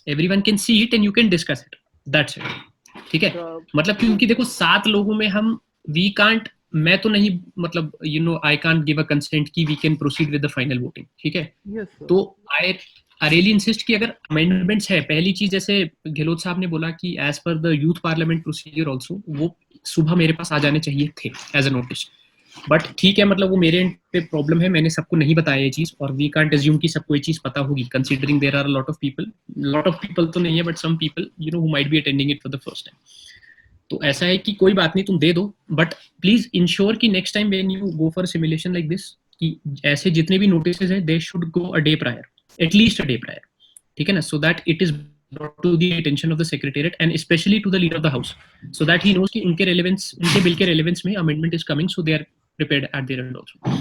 everyone can see it and you can discuss it, that's it. ठीक है, मतलब क्योंकि देखो 7 लोगों में हम वी कांट, मैं तो नहीं, मतलब you know I can't give a consent कि we can proceed with the final voting. ठीक है, तो आई रियली इंसिस्ट कि अगर अमेंडमेंट्स है, पहली चीज जैसे गहलोत साहब ने बोला कि as per the youth parliament procedure also वो सुबह मेरे पास आ जाने चाहिए थे एज अ नोटिस. बट ठीक है, मतलब वो मेरे एंड पे प्रॉब्लम है, मैंने सबको नहीं बताया ये चीज, और वी कांट अज्यूम कि सबको ये चीज पता होगी, considering there are lot of people तो नहीं है, but some people you know who might be attending it for the first time. तो ऐसा है कि कोई बात नहीं, तुम दे दो, बट प्लीज इंश्योर कि next time when you go for simulation like this, कि ऐसे जितने भी नोटिसेस हैं they should go a day prior, at least a day prior. ठीक है ना, so that it is brought to the attention of the secretariat and especially to the leader of the house, so that he knows कि उनके relevance, उनके bill के relevance में amendment is coming, so they are prepared at their end also.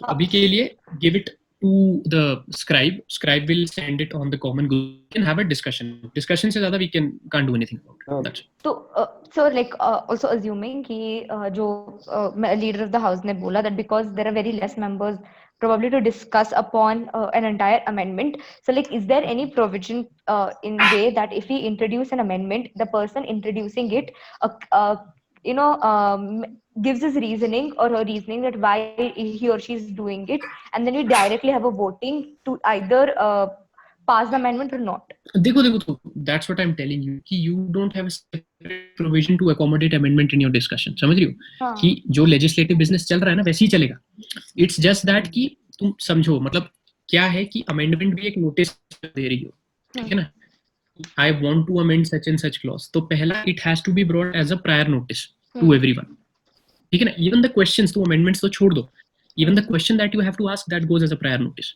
तो अभी के लिए give it to the scribe will send it on the common group, we can have a discussion से ज़्यादा we can't do anything about it. तो so like also assuming कि जो leader of the house ने बोला that because there are very less members probably to discuss upon an entire amendment, so like is there any provision in way that if we introduce an amendment, the person introducing it you know gives his reasoning or her reasoning that why he or she is doing it, and then we directly have a voting to either pass the amendment or not. देखो तो that's what I'm telling you कि you don't have a separate provision to accommodate amendment in your discussion. समझ रही हो कि जो legislative business चल रहा है ना वैसे ही चलेगा. It's just that कि तुम समझो, मतलब क्या है कि amendment भी एक notice दे रही हो, ठीक है ना? I want to amend such and such clause. तो पहला it has to be brought as a prior notice to everyone. ठीक है ना? Even the questions, तो amendments तो छोड़ दो. Even the question that you have to ask that goes as a prior notice.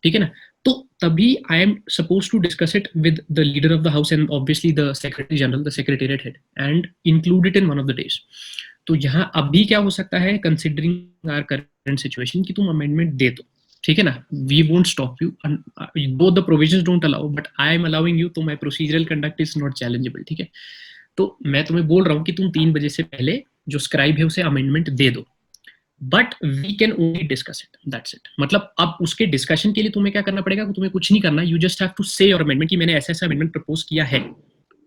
ठीक है ना? तो तभी I am supposed to discuss it with the leader of the house and obviously the secretary general, the secretariat head, and include it in one of the days. तो यहाँ अभी क्या हो सकता है, considering our current situation, कि तुम amendment दे दो, ठीक है ना? We won't stop you. Both the provisions don't allow, but I am allowing you. तो my procedural conduct is not challengeable. ठीक है? तो मैं तुम्हें बोल रहा हूँ कि तुम 3 बजे से पहले जो स्क्राइब है उसे अमेंडमेंट दे दो, but we can only discuss it, that's it. मतलब अब उसके डिस्कशन के लिए तुम्हें क्या करना पड़ेगा, तुम्हें कुछ नहीं करना, यू जस्ट हैव टू से योर अमेंडमेंट कि मैंने ऐसा ऐसा अमेंडमेंट प्रपोज किया है.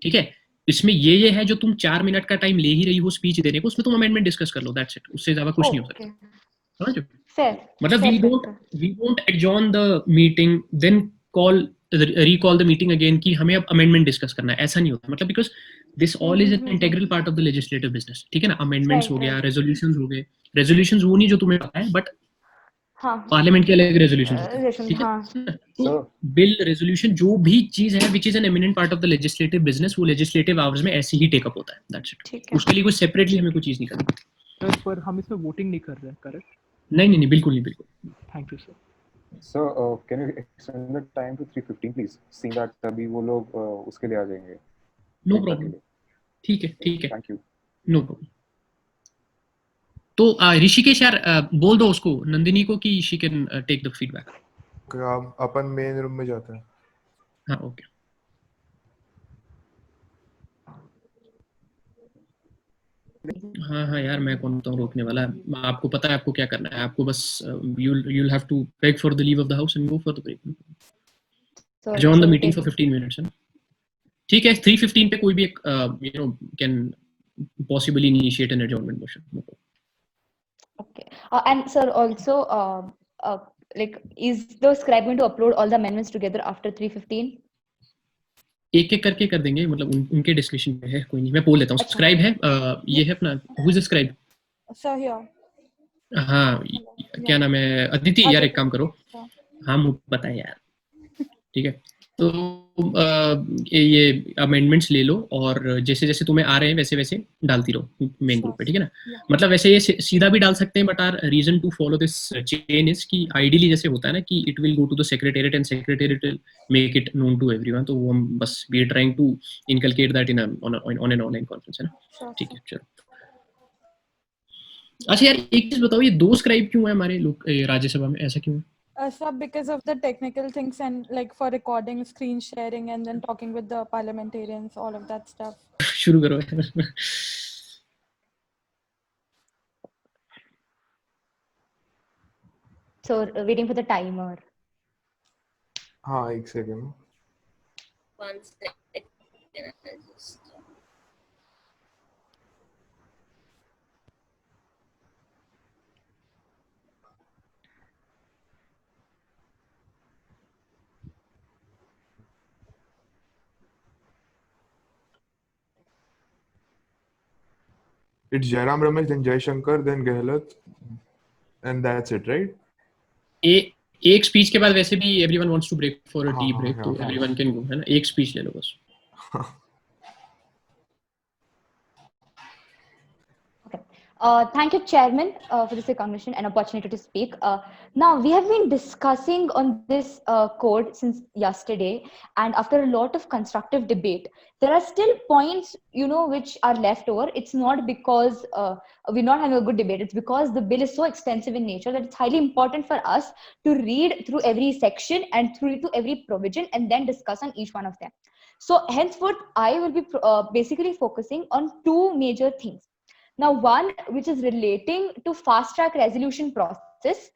ठीक है, इसमें ये है जो तुम 4 मिनट का टाइम ले ही रही हो स्पीच देने को, उसमें तुम अमेंडमेंट डिस्कस कर लो, दैट्स इट. उससे ज्यादा कुछ नहीं हो सकता. समझ लो? मतलब we won't adjourn the meeting then recall the meeting again कि हमें अब अमेंडमेंट डिस्कस करना है, ऐसा नहीं होता. मतलब because this all is an integral part of the legislative business. ठीक है ना? अमेंडमेंट्स हो गया, रेजोल्यूशंस हो गए, रेजोल्यूशंस वो नहीं जो तुम्हें पता है, बट पार्लियामेंट के अलग रेजोल्यूशंस होते हैं. ठीक है, तो बिल, रेजोल्यूशन, जो भी चीज है which is an eminent part of the legislative business, वो लेजिस्लेटिव आवर्स में ऐसे ही टेकअप होता है, दैट्स इट. उसके लिए कोई सेपरेटली हमें कोई चीज नहीं करनी. पर हम इसमें वोटिंग नहीं कर रहे हैं, करेक्ट? नहीं बिल्कुल नहीं, बिल्कुल. Thank you, sir. So can you extend the time to 3:15 please, seeing that अभी वो लोग उसके लिए आ जाएंगे. No problem. ठीक है. Thank you. No problem. तो ऋषिकेश यार बोल दो उसको, नंदिनी को, कि she can take the feedback. Upon main room में जाते हैं. हाँ, ओके. हाँ यार, मैं कौन हूँ रोकने वाला. आपको पता है आपको क्या करना है. आपको बस you'll have to beg for the leave of the house and go for the break. Adjourn the meeting for 15 minutes. ठीक है, 3:15 पे कोई भी एक can possibly initiate an adjournment motion. Okay. And sir, also, like, is the scribe going to upload all the amendments together after 3:15? एक करके कर देंगे, मतलब उनके डिस्कशन पे है, कोई नहीं. मैं बोल लेता हूँ. सब्सक्राइब है, ये है अपना, who is subscribe. Sir, here. हाँ, क्या नाम है, अदिति. यार एक काम करो. हाँ मुझे पता है यार. ठीक है, तो ये अमेंडमेंट्स ले लो और जैसे जैसे तुम्हें आ रहे हैं वैसे वैसे डालती रहो मेन ग्रुप पे. ठीक है ना. मतलब वैसे ये सीधा भी डाल सकते हैं, but our reason to follow this chain is कि आइडियली जैसे होता है ना कि it will go to the secretariat and secretariat will make it known to everyone. तो वो हम बस we are trying to inculcate that in on an online conference, है ना. ठीक है, चलो. अच्छा यार एक चीज बताओ, ये 2 स्क्राइब क्यों है हमारे लोग राज्यसभा में, ऐसा क्यों है? Sir, because of the technical things and like for recording, screen sharing, and then talking with the parliamentarians, all of that stuff. शुरू करो. So waiting for the timer. हाँ, एक second. 1 second. It's Jairam Ramesh, then Jai Shankar, then Gehlot, and that's it, right? एक speech के बाद वैसे भी everyone wants to break for a tea break, तो everyone can go, है ना. एक स्पीच ले लो बस. Okay. Thank you, Chairman, for this recognition and opportunity to speak. Now, we have been discussing on this code since yesterday, and after a lot of constructive debate, there are still points, which are left over. It's not because we're not having a good debate. It's because the bill is so extensive in nature that it's highly important for us to read through every section and through to every provision and then discuss on each one of them. So henceforth, I will be basically focusing on 2 major things. Now, one which is relating to fast track resolution process,